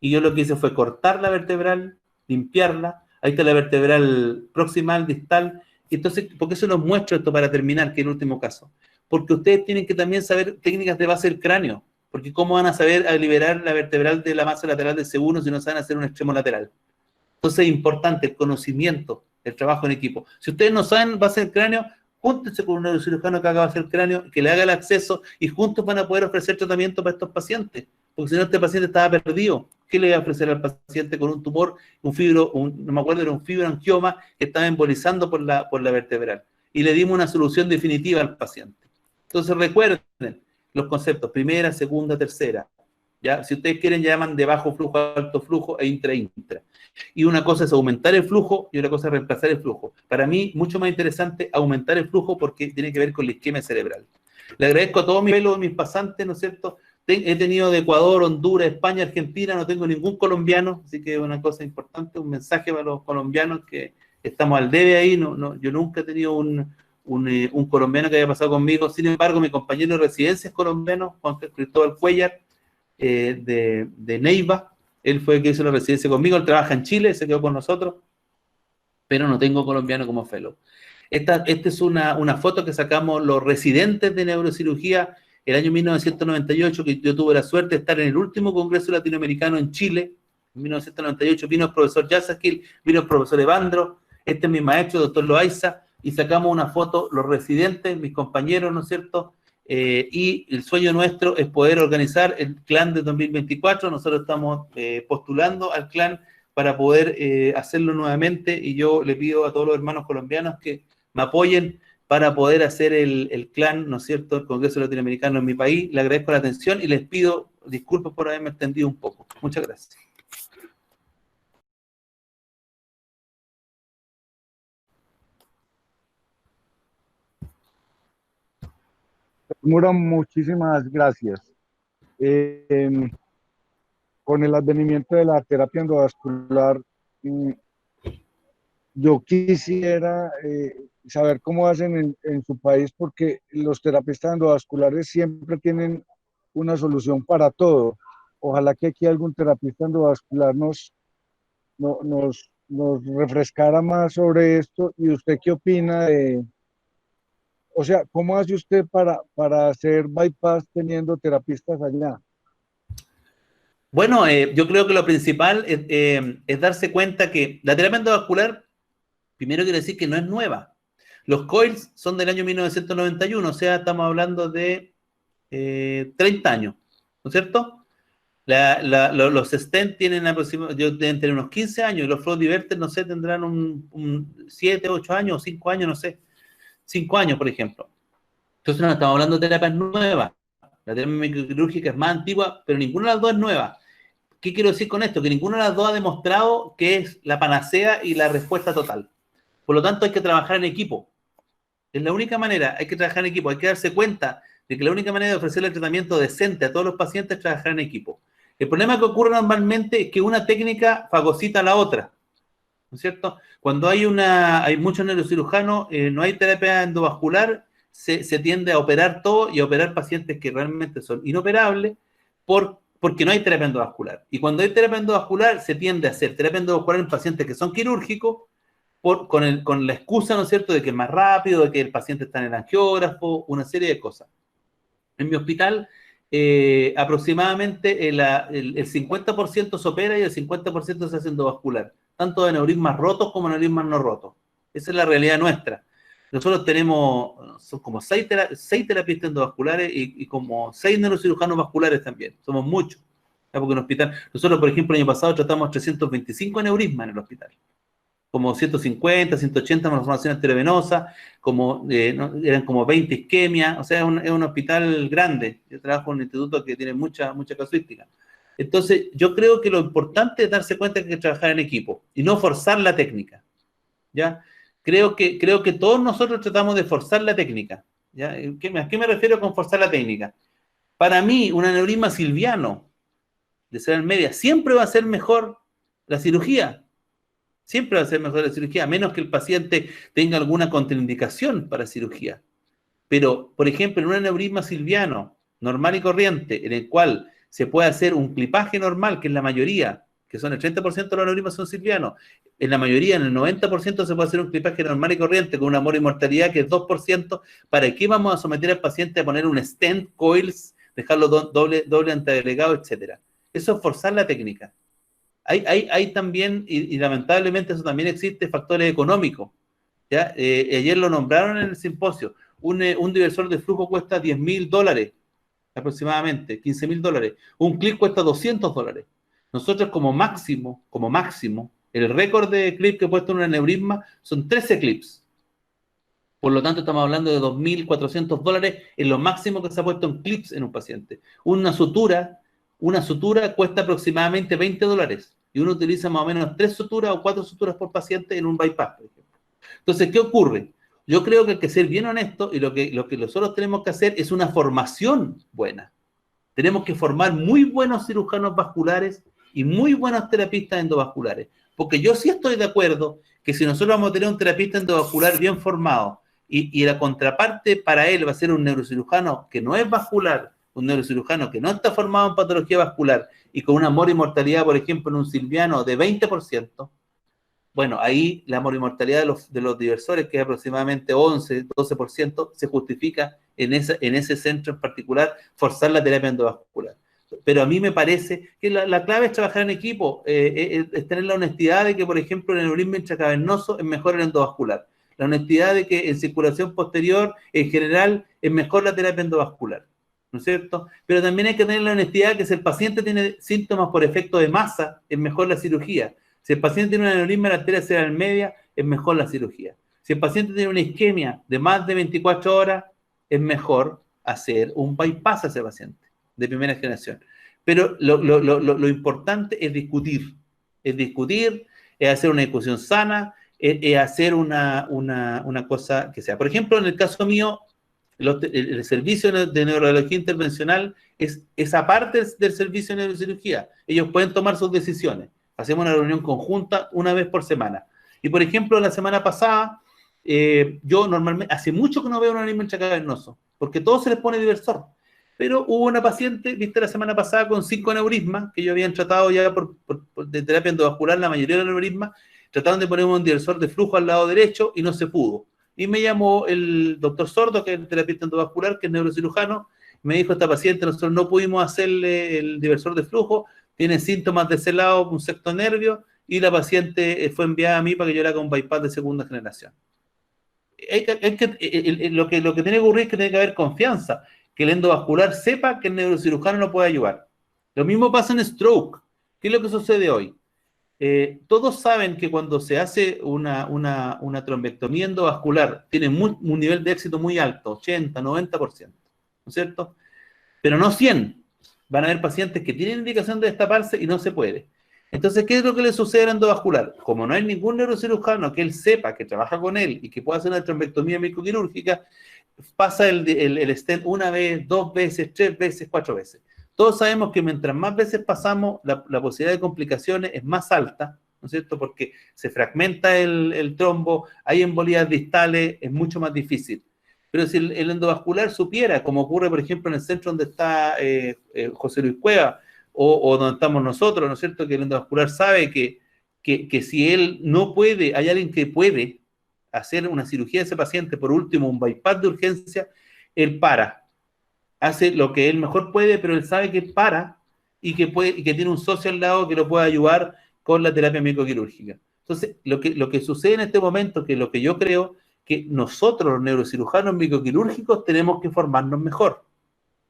y yo lo que hice fue cortar la vertebral, limpiarla. Ahí está la vertebral proximal, distal. Entonces, ¿por qué se los muestro esto para terminar, que es el último caso? Porque ustedes tienen que también saber técnicas de base del cráneo, porque ¿cómo van a saber a liberar la vertebral de la masa lateral de C1 si no saben hacer un extremo lateral? Entonces es importante el conocimiento, el trabajo en equipo. Si ustedes no saben base del cráneo, júntense con un neurocirujano que haga base del cráneo, que le haga el acceso y juntos van a poder ofrecer tratamiento para estos pacientes, porque si no este paciente estaba perdido. ¿Qué le voy a ofrecer al paciente con un tumor, no me acuerdo, era un fibroangioma que estaba embolizando por la vertebral? Y le dimos una solución definitiva al paciente. Entonces recuerden los conceptos, primera, segunda, tercera. ¿Ya? Si ustedes quieren, llaman de bajo flujo, alto flujo e intra-intra. Y una cosa es aumentar el flujo y otra cosa es reemplazar el flujo. Para mí, mucho más interesante aumentar el flujo porque tiene que ver con la isquemia cerebral. Le agradezco a todos mis pasantes, ¿no es cierto? He tenido de Ecuador, Honduras, España, Argentina, no tengo ningún colombiano, así que es una cosa importante, un mensaje para los colombianos que estamos al debe ahí. Yo nunca he tenido un colombiano que haya pasado conmigo. Sin embargo, mi compañero de residencia es colombiano, Juan Cristóbal Cuellar, de Neiva. Él fue el que hizo la residencia conmigo, él trabaja en Chile, se quedó con nosotros, pero no tengo colombiano como fellow. Esta es una foto que sacamos los residentes de neurocirugía el año 1998, que yo tuve la suerte de estar en el último congreso latinoamericano en Chile. En 1998 vino el profesor Yasaquil, vino el profesor Evandro, este es mi maestro, doctor Loaiza, y sacamos una foto, los residentes, mis compañeros, ¿no es cierto?, y el sueño nuestro es poder organizar el CLAN de 2024. Nosotros estamos postulando al CLAN para poder hacerlo nuevamente, y yo le pido a todos los hermanos colombianos que me apoyen para poder hacer el CLAN, ¿no es cierto?, el Congreso Latinoamericano en mi país. Le agradezco la atención y les pido disculpas por haberme extendido un poco. Muchas gracias. Mura, muchísimas gracias. Con el advenimiento de la terapia endovascular, yo quisiera saber cómo hacen en su país, porque los terapistas endovasculares siempre tienen una solución para todo. Ojalá que aquí algún terapista endovascular nos refrescara más sobre esto. ¿Y usted qué opina de, o sea, cómo hace usted para hacer bypass teniendo terapistas allá? Bueno, yo creo que lo principal es darse cuenta que la terapia endovascular, primero quiero decir que no es nueva. Los coils son del año 1991, o sea, estamos hablando de 30 años, ¿no es cierto? Los stent tienen aproximadamente, deben tener unos 15 años, y los flow diverters, no sé, tendrán un 7, 8 años, 5 años, no sé, 5 años, por ejemplo. Entonces no estamos hablando de terapias nuevas. La terapia microquirúrgica es más antigua, pero ninguna de las dos es nueva. ¿Qué quiero decir con esto? Que ninguna de las dos ha demostrado que es la panacea y la respuesta total. Por lo tanto, hay que trabajar en equipo. Es la única manera, hay que trabajar en equipo. Hay que darse cuenta de que la única manera de ofrecerle el tratamiento decente a todos los pacientes es trabajar en equipo. El problema que ocurre normalmente es que una técnica fagocita a la otra, ¿no es cierto? Cuando hay muchos neurocirujanos, no hay terapia endovascular, se tiende a operar todo y a operar pacientes que realmente son inoperables porque no hay terapia endovascular. Y cuando hay terapia endovascular, se tiende a hacer terapia endovascular en pacientes que son quirúrgicos con la excusa, ¿no es cierto?, de que es más rápido, de que el paciente está en el angiógrafo, una serie de cosas. En mi hospital, aproximadamente el 50% se opera y el 50% se hace endovascular, tanto de aneurismas rotos como aneurismas no rotos. Esa es la realidad nuestra. Nosotros tenemos, son como 6 terapistas endovasculares y como 6 neurocirujanos vasculares también. Somos muchos. Porque en el hospital, nosotros, por ejemplo, el año pasado tratamos 325 aneurismas en el hospital. Como 150, 180 malformación arteriovenosa, eran como 20 isquemias, o sea, es un hospital grande. Yo trabajo en un instituto que tiene mucha casuística. Entonces, yo creo que lo importante es darse cuenta que hay que trabajar en equipo y no forzar la técnica, ¿ya? Creo que todos nosotros tratamos de forzar la técnica, ¿ya? ¿A qué me refiero con forzar la técnica? Para mí, un aneurisma silviano de cerebral media siempre va a ser mejor la cirugía. Siempre va a ser mejor la cirugía, a menos que el paciente tenga alguna contraindicación para cirugía. Pero, por ejemplo, en un aneurisma silviano normal y corriente, en el cual se puede hacer un clipaje normal, que es la mayoría, que son el 30% de los aneurismas son silvianos, en la mayoría, en el 90% se puede hacer un clipaje normal y corriente con una mortalidad que es 2%. ¿Para qué vamos a someter al paciente a poner un stent, coils, dejarlo doble antiagregado, etcétera? Eso es forzar la técnica. Hay también, y lamentablemente eso también existe, factores económicos, ¿ya? Ayer lo nombraron en el simposio. Un diversor de flujo cuesta $10,000 aproximadamente, $15,000. Un clip cuesta $200. Nosotros como máximo, el récord de clip que he puesto en un aneurisma son 13 clips. Por lo tanto, estamos hablando de $2,400 en lo máximo que se ha puesto en clips en un paciente. Una sutura cuesta aproximadamente $20 y uno utiliza más o menos 3 suturas o 4 suturas por paciente en un bypass, por ejemplo. Entonces, ¿qué ocurre? Yo creo que hay que ser bien honesto y lo que nosotros tenemos que hacer es una formación buena. Tenemos que formar muy buenos cirujanos vasculares y muy buenos terapistas endovasculares. Porque yo sí estoy de acuerdo que si nosotros vamos a tener un terapista endovascular bien formado y la contraparte para él va a ser un neurocirujano que no es vascular, un neurocirujano que no está formado en patología vascular y con una morimortalidad, por ejemplo, en un silviano de 20%, bueno, ahí la morimortalidad de los diversores, que es aproximadamente 11, 12%, se justifica en ese centro en particular forzar la terapia endovascular. Pero a mí me parece que la clave es trabajar en equipo, es tener la honestidad de que, por ejemplo, el aneurisma intracavernoso es mejor el endovascular. La honestidad de que en circulación posterior, en general, es mejor la terapia endovascular, ¿no es cierto? Pero también hay que tener la honestidad de que si el paciente tiene síntomas por efecto de masa, es mejor la cirugía. Si el paciente tiene un aneurisma de la arteria cerebral media, es mejor la cirugía. Si el paciente tiene una isquemia de más de 24 horas, es mejor hacer un bypass a ese paciente de primera generación. Pero lo importante es discutir, es hacer una discusión sana, es hacer una cosa que sea. Por ejemplo, en el caso mío, el servicio de neurología intervencional es aparte del servicio de neurocirugía. Ellos pueden tomar sus decisiones. Hacemos una reunión conjunta una vez por semana. Y, por ejemplo, la semana pasada, yo normalmente, hace mucho que no veo un aneurisma intracavernoso, porque todo se les pone diversor. Pero hubo una paciente, viste, la semana pasada con 5 aneurismas, que yo habían tratado ya de terapia endovascular, la mayoría de los aneurismas, trataron de poner un diversor de flujo al lado derecho y no se pudo. Y me llamó el doctor Sordo, que es el terapista endovascular, que es neurocirujano, me dijo: esta paciente nosotros no pudimos hacerle el diversor de flujo, tiene síntomas de ese lado, un sexto nervio, y la paciente fue enviada a mí para que yo le haga un bypass de segunda generación. Lo que tiene que ocurrir es que tiene que haber confianza. que el endovascular sepa que el neurocirujano no puede ayudar. Lo mismo pasa en stroke. ¿Qué es lo que sucede hoy? Todos saben que cuando se hace una trombectomía endovascular tiene un nivel de éxito muy alto, 80, 90%, ¿no es cierto? Pero no 100. Van a haber pacientes que tienen indicación de destaparse y no se puede. Entonces, ¿qué es lo que le sucede al endovascular? Como no hay ningún neurocirujano que él sepa, que trabaja con él y que pueda hacer una trombectomía microquirúrgica, pasa el stent una vez, 2 veces, 3 veces, 4 veces. Todos sabemos que mientras más veces pasamos, la posibilidad de complicaciones es más alta, ¿no es cierto? Porque se fragmenta el trombo, hay embolías distales, es mucho más difícil. Pero si el endovascular supiera, como ocurre, por ejemplo, en el centro donde está José Luis Cueva, o donde estamos nosotros, ¿no es cierto? Que el endovascular sabe que si él no puede, hay alguien que puede hacer una cirugía de ese paciente, por último, un bypass de urgencia, él hace lo que él mejor puede, pero él sabe que y que tiene un socio al lado que lo puede ayudar con la terapia microquirúrgica. Entonces, lo que sucede en este momento, que lo que yo creo, que nosotros, los neurocirujanos microquirúrgicos, tenemos que formarnos mejor.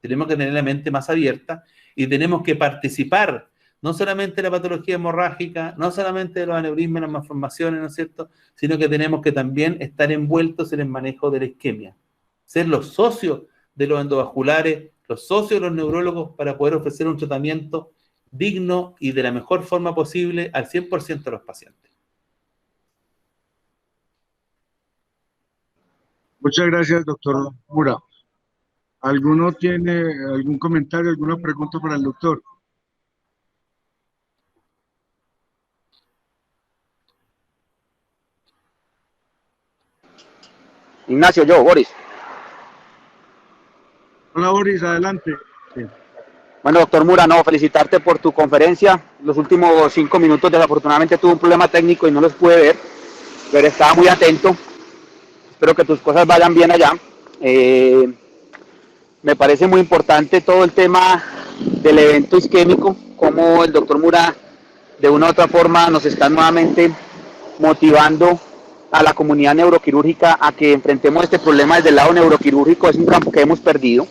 Tenemos que tener la mente más abierta y tenemos que participar, no solamente de la patología hemorrágica, no solamente de los aneurismas, las malformaciones, ¿no es cierto?, sino que tenemos que también estar envueltos en el manejo de la isquemia. Ser los socios de los endovasculares, los socios de los neurólogos para poder ofrecer un tratamiento digno y de la mejor forma posible al 100% de los pacientes. Muchas gracias, doctor Mura. ¿Alguno tiene algún comentario, alguna pregunta para el doctor? Ignacio, yo, Boris. Hola, Boris, adelante. Sí. Bueno, doctor Mura, no, felicitarte por tu conferencia. Los últimos 5 minutos desafortunadamente tuve un problema técnico y no los pude ver, pero estaba muy atento. Espero que tus cosas vayan bien allá. Me parece muy importante todo el tema del evento isquémico, cómo el doctor Mura de una u otra forma nos está nuevamente motivando a la comunidad neuroquirúrgica a que enfrentemos este problema desde el lado neuroquirúrgico. Es un campo que hemos perdido.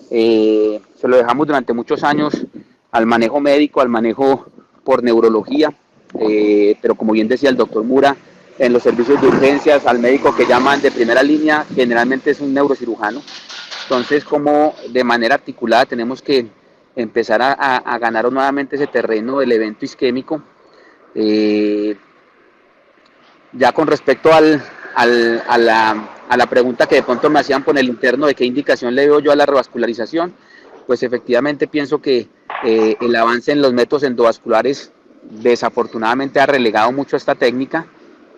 Se lo dejamos durante muchos años al manejo médico, al manejo por neurología, pero como bien decía el doctor Mura, en los servicios de urgencias, al médico que llaman de primera línea, generalmente es un neurocirujano. Entonces, como de manera articulada tenemos que empezar a ganar nuevamente ese terreno del evento isquémico. Ya con respecto a la pregunta que de pronto me hacían por el interno de qué indicación le veo yo a la revascularización, pues efectivamente pienso que el avance en los métodos endovasculares desafortunadamente ha relegado mucho esta técnica,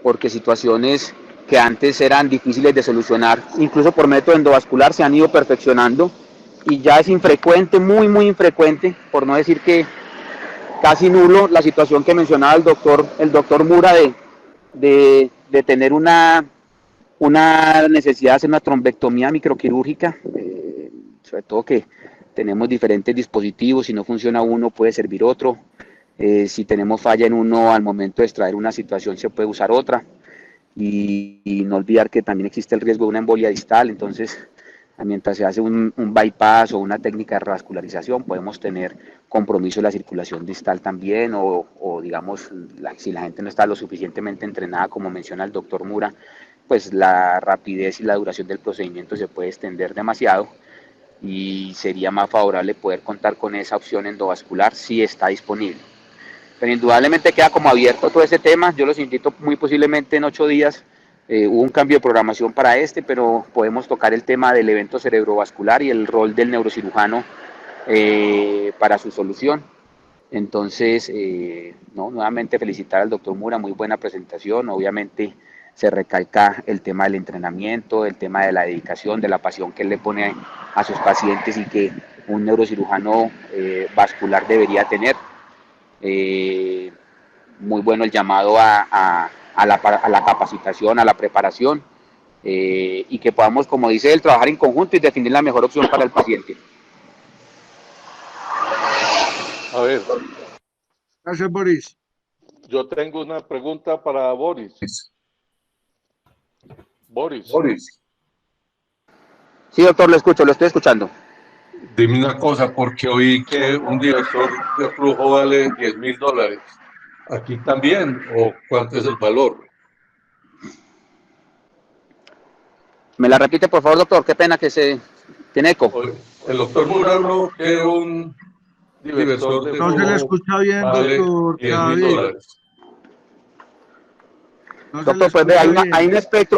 porque situaciones que antes eran difíciles de solucionar, incluso por método endovascular, se han ido perfeccionando y ya es infrecuente, muy infrecuente, por no decir que casi nulo, la situación que mencionaba el doctor Mura de tener una necesidad de hacer una trombectomía microquirúrgica, sobre todo que tenemos diferentes dispositivos, si no funciona uno puede servir otro, si tenemos falla en uno al momento de extraer una situación se puede usar otra, y no olvidar que también existe el riesgo de una embolia distal. Entonces mientras se hace un bypass o una técnica de revascularización podemos tener compromiso de la circulación distal también, o digamos, si la gente no está lo suficientemente entrenada, como menciona el doctor Mura, pues la rapidez y la duración del procedimiento se puede extender demasiado y sería más favorable poder contar con esa opción endovascular si está disponible. Pero indudablemente queda como abierto todo ese tema. Yo los invito muy posiblemente en 8 días. Hubo un cambio de programación para pero podemos tocar el tema del evento cerebrovascular y el rol del neurocirujano para su solución. Entonces, nuevamente felicitar al doctor Mura, muy buena presentación. Obviamente se recalca el tema del entrenamiento, el tema de la dedicación, de la pasión que él le pone a sus pacientes y que un neurocirujano vascular debería tener. Muy bueno el llamado a la capacitación, a la preparación, y que podamos, como dice él, trabajar en conjunto y definir la mejor opción para el paciente. A ver. Gracias, Boris. Yo tengo una pregunta para Boris. Boris. Sí, doctor, lo escucho, lo estoy escuchando. Dime una cosa, porque oí que un director de flujo vale $10.000. ¿Aquí también? ¿O cuánto es el valor? ¿Me la repite, por favor, doctor? Qué pena que se tiene eco. El doctor Mura habló que un director de No se le flujo escucha bien, vale doctor David. $10.000. No se le Doctor, pues ve, escucha bien.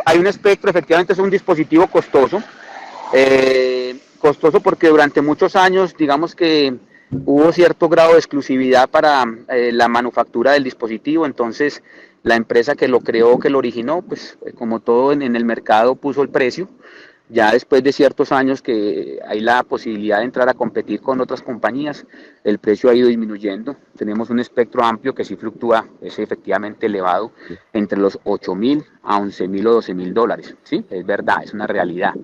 hay un espectro, efectivamente es un dispositivo costoso. Costoso porque durante muchos años, digamos que hubo cierto grado de exclusividad para la manufactura del dispositivo, entonces la empresa que lo creó, que lo originó, pues como todo en el mercado puso el precio. Ya después de ciertos años que hay la posibilidad de entrar a competir con otras compañías, el precio ha ido disminuyendo. Tenemos un espectro amplio que sí fluctúa, es efectivamente elevado, entre los 8.000 a 11.000 o 12.000 dólares. Sí, es verdad, es una realidad.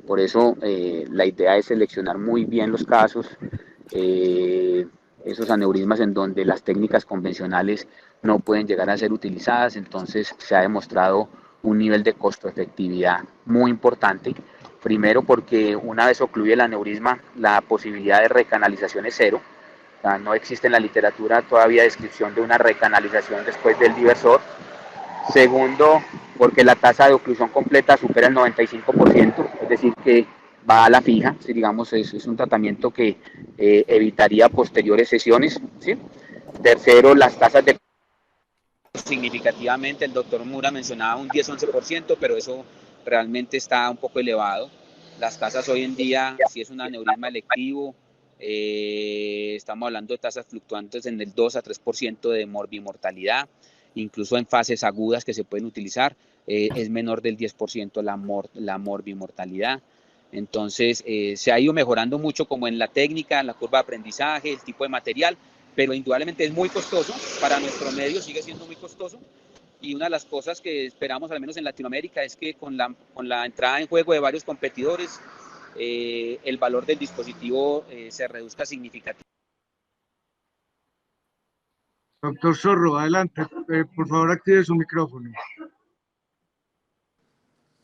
Por eso la idea es seleccionar muy bien los casos, esos aneurismas en donde las técnicas convencionales no pueden llegar a ser utilizadas, entonces se ha demostrado un nivel de costo-efectividad muy importante. Primero porque una vez ocluye el aneurisma, la posibilidad de recanalización es cero. O sea, no existe en la literatura todavía descripción de una recanalización después del diversor. Segundo, porque la tasa de oclusión completa supera el 95%, es decir, que va a la fija, si digamos es un tratamiento que evitaría posteriores sesiones. ¿Sí? Tercero, las tasas de significativamente, el doctor Mura mencionaba un 10-11%, pero eso realmente está un poco elevado. Las tasas hoy en día, si es un aneurisma electivo, estamos hablando de tasas fluctuantes en el 2-3% de morbimortalidad, incluso en fases agudas que se pueden utilizar, es menor del 10% la morbimortalidad. Entonces, se ha ido mejorando mucho como en la técnica, en la curva de aprendizaje, el tipo de material, pero indudablemente es muy costoso, para nuestro medio sigue siendo muy costoso, y una de las cosas que esperamos, al menos en Latinoamérica, es que con la entrada en juego de varios competidores, el valor del dispositivo se reduzca significativamente. Doctor Zorro, adelante. Por favor, active su micrófono.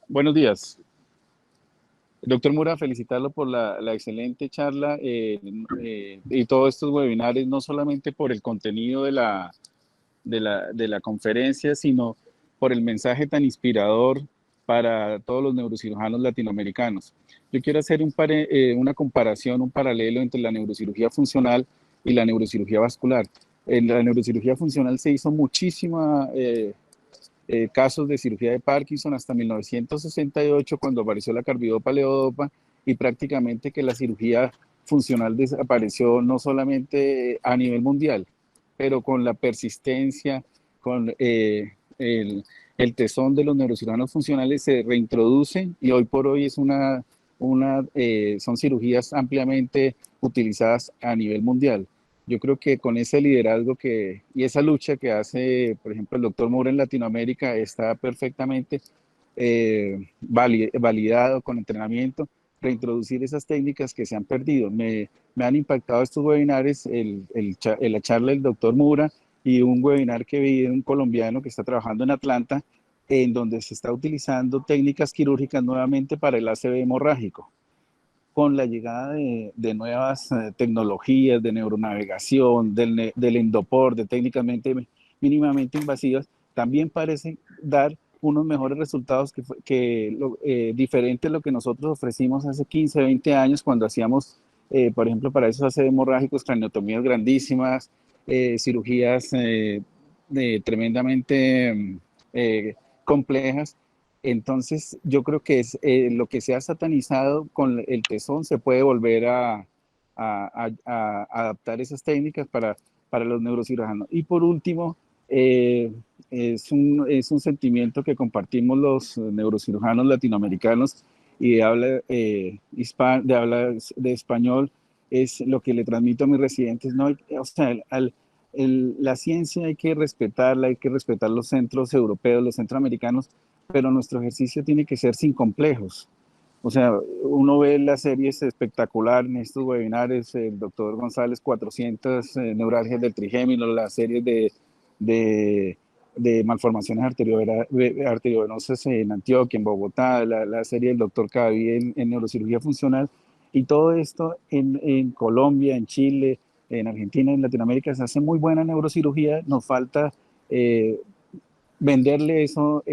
Buenos días. Doctor Mura, felicitarlo por la excelente charla y todos estos webinars, no solamente por el contenido de la conferencia, sino por el mensaje tan inspirador para todos los neurocirujanos latinoamericanos. Yo quiero hacer una comparación, un paralelo entre la neurocirugía funcional y la neurocirugía vascular. En la neurocirugía funcional se hizo muchísima casos de cirugía de Parkinson hasta 1968, cuando apareció la carbidopa-levodopa, y prácticamente que la cirugía funcional desapareció no solamente a nivel mundial, pero con la persistencia, con el tesón de los neurocirujanos funcionales se reintroduce, y hoy por hoy es son cirugías ampliamente utilizadas a nivel mundial. Yo creo que con ese liderazgo y esa lucha que hace, por ejemplo, el doctor Moura en Latinoamérica, está perfectamente validado con entrenamiento, reintroducir esas técnicas que se han perdido. Me han impactado estos webinars, la charla del doctor Moura y un webinar que vi de un colombiano que está trabajando en Atlanta, en donde se está utilizando técnicas quirúrgicas nuevamente para el ACV hemorrágico. Con la llegada de nuevas tecnologías de neuronavegación, del endopor, de técnicas mínimamente invasivas, también parecen dar unos mejores resultados diferente a lo que nosotros ofrecimos hace 15, 20 años cuando hacíamos, por ejemplo, para esos ACV hemorrágicos, craniotomías grandísimas, cirugías tremendamente complejas. Entonces, yo creo que es lo que se ha satanizado con el tesón se puede volver a adaptar esas técnicas para los neurocirujanos. Y por último, es un sentimiento que compartimos los neurocirujanos latinoamericanos y de habla de español, es lo que le transmito a mis residentes, ¿no? O sea, la ciencia hay que respetarla, hay que respetar los centros europeos, los centroamericanos, pero nuestro ejercicio tiene que ser sin complejos. O sea, uno ve las series espectaculares en estos webinars, el doctor González, 400 neuralgias del trigémino, las series de malformaciones arteriovenosas en Antioquia, en Bogotá, la serie del doctor Cadavid en neurocirugía funcional, Y todo esto en Colombia, en Chile, en Argentina, en Latinoamérica se hace muy buena neurocirugía, nos falta venderle eso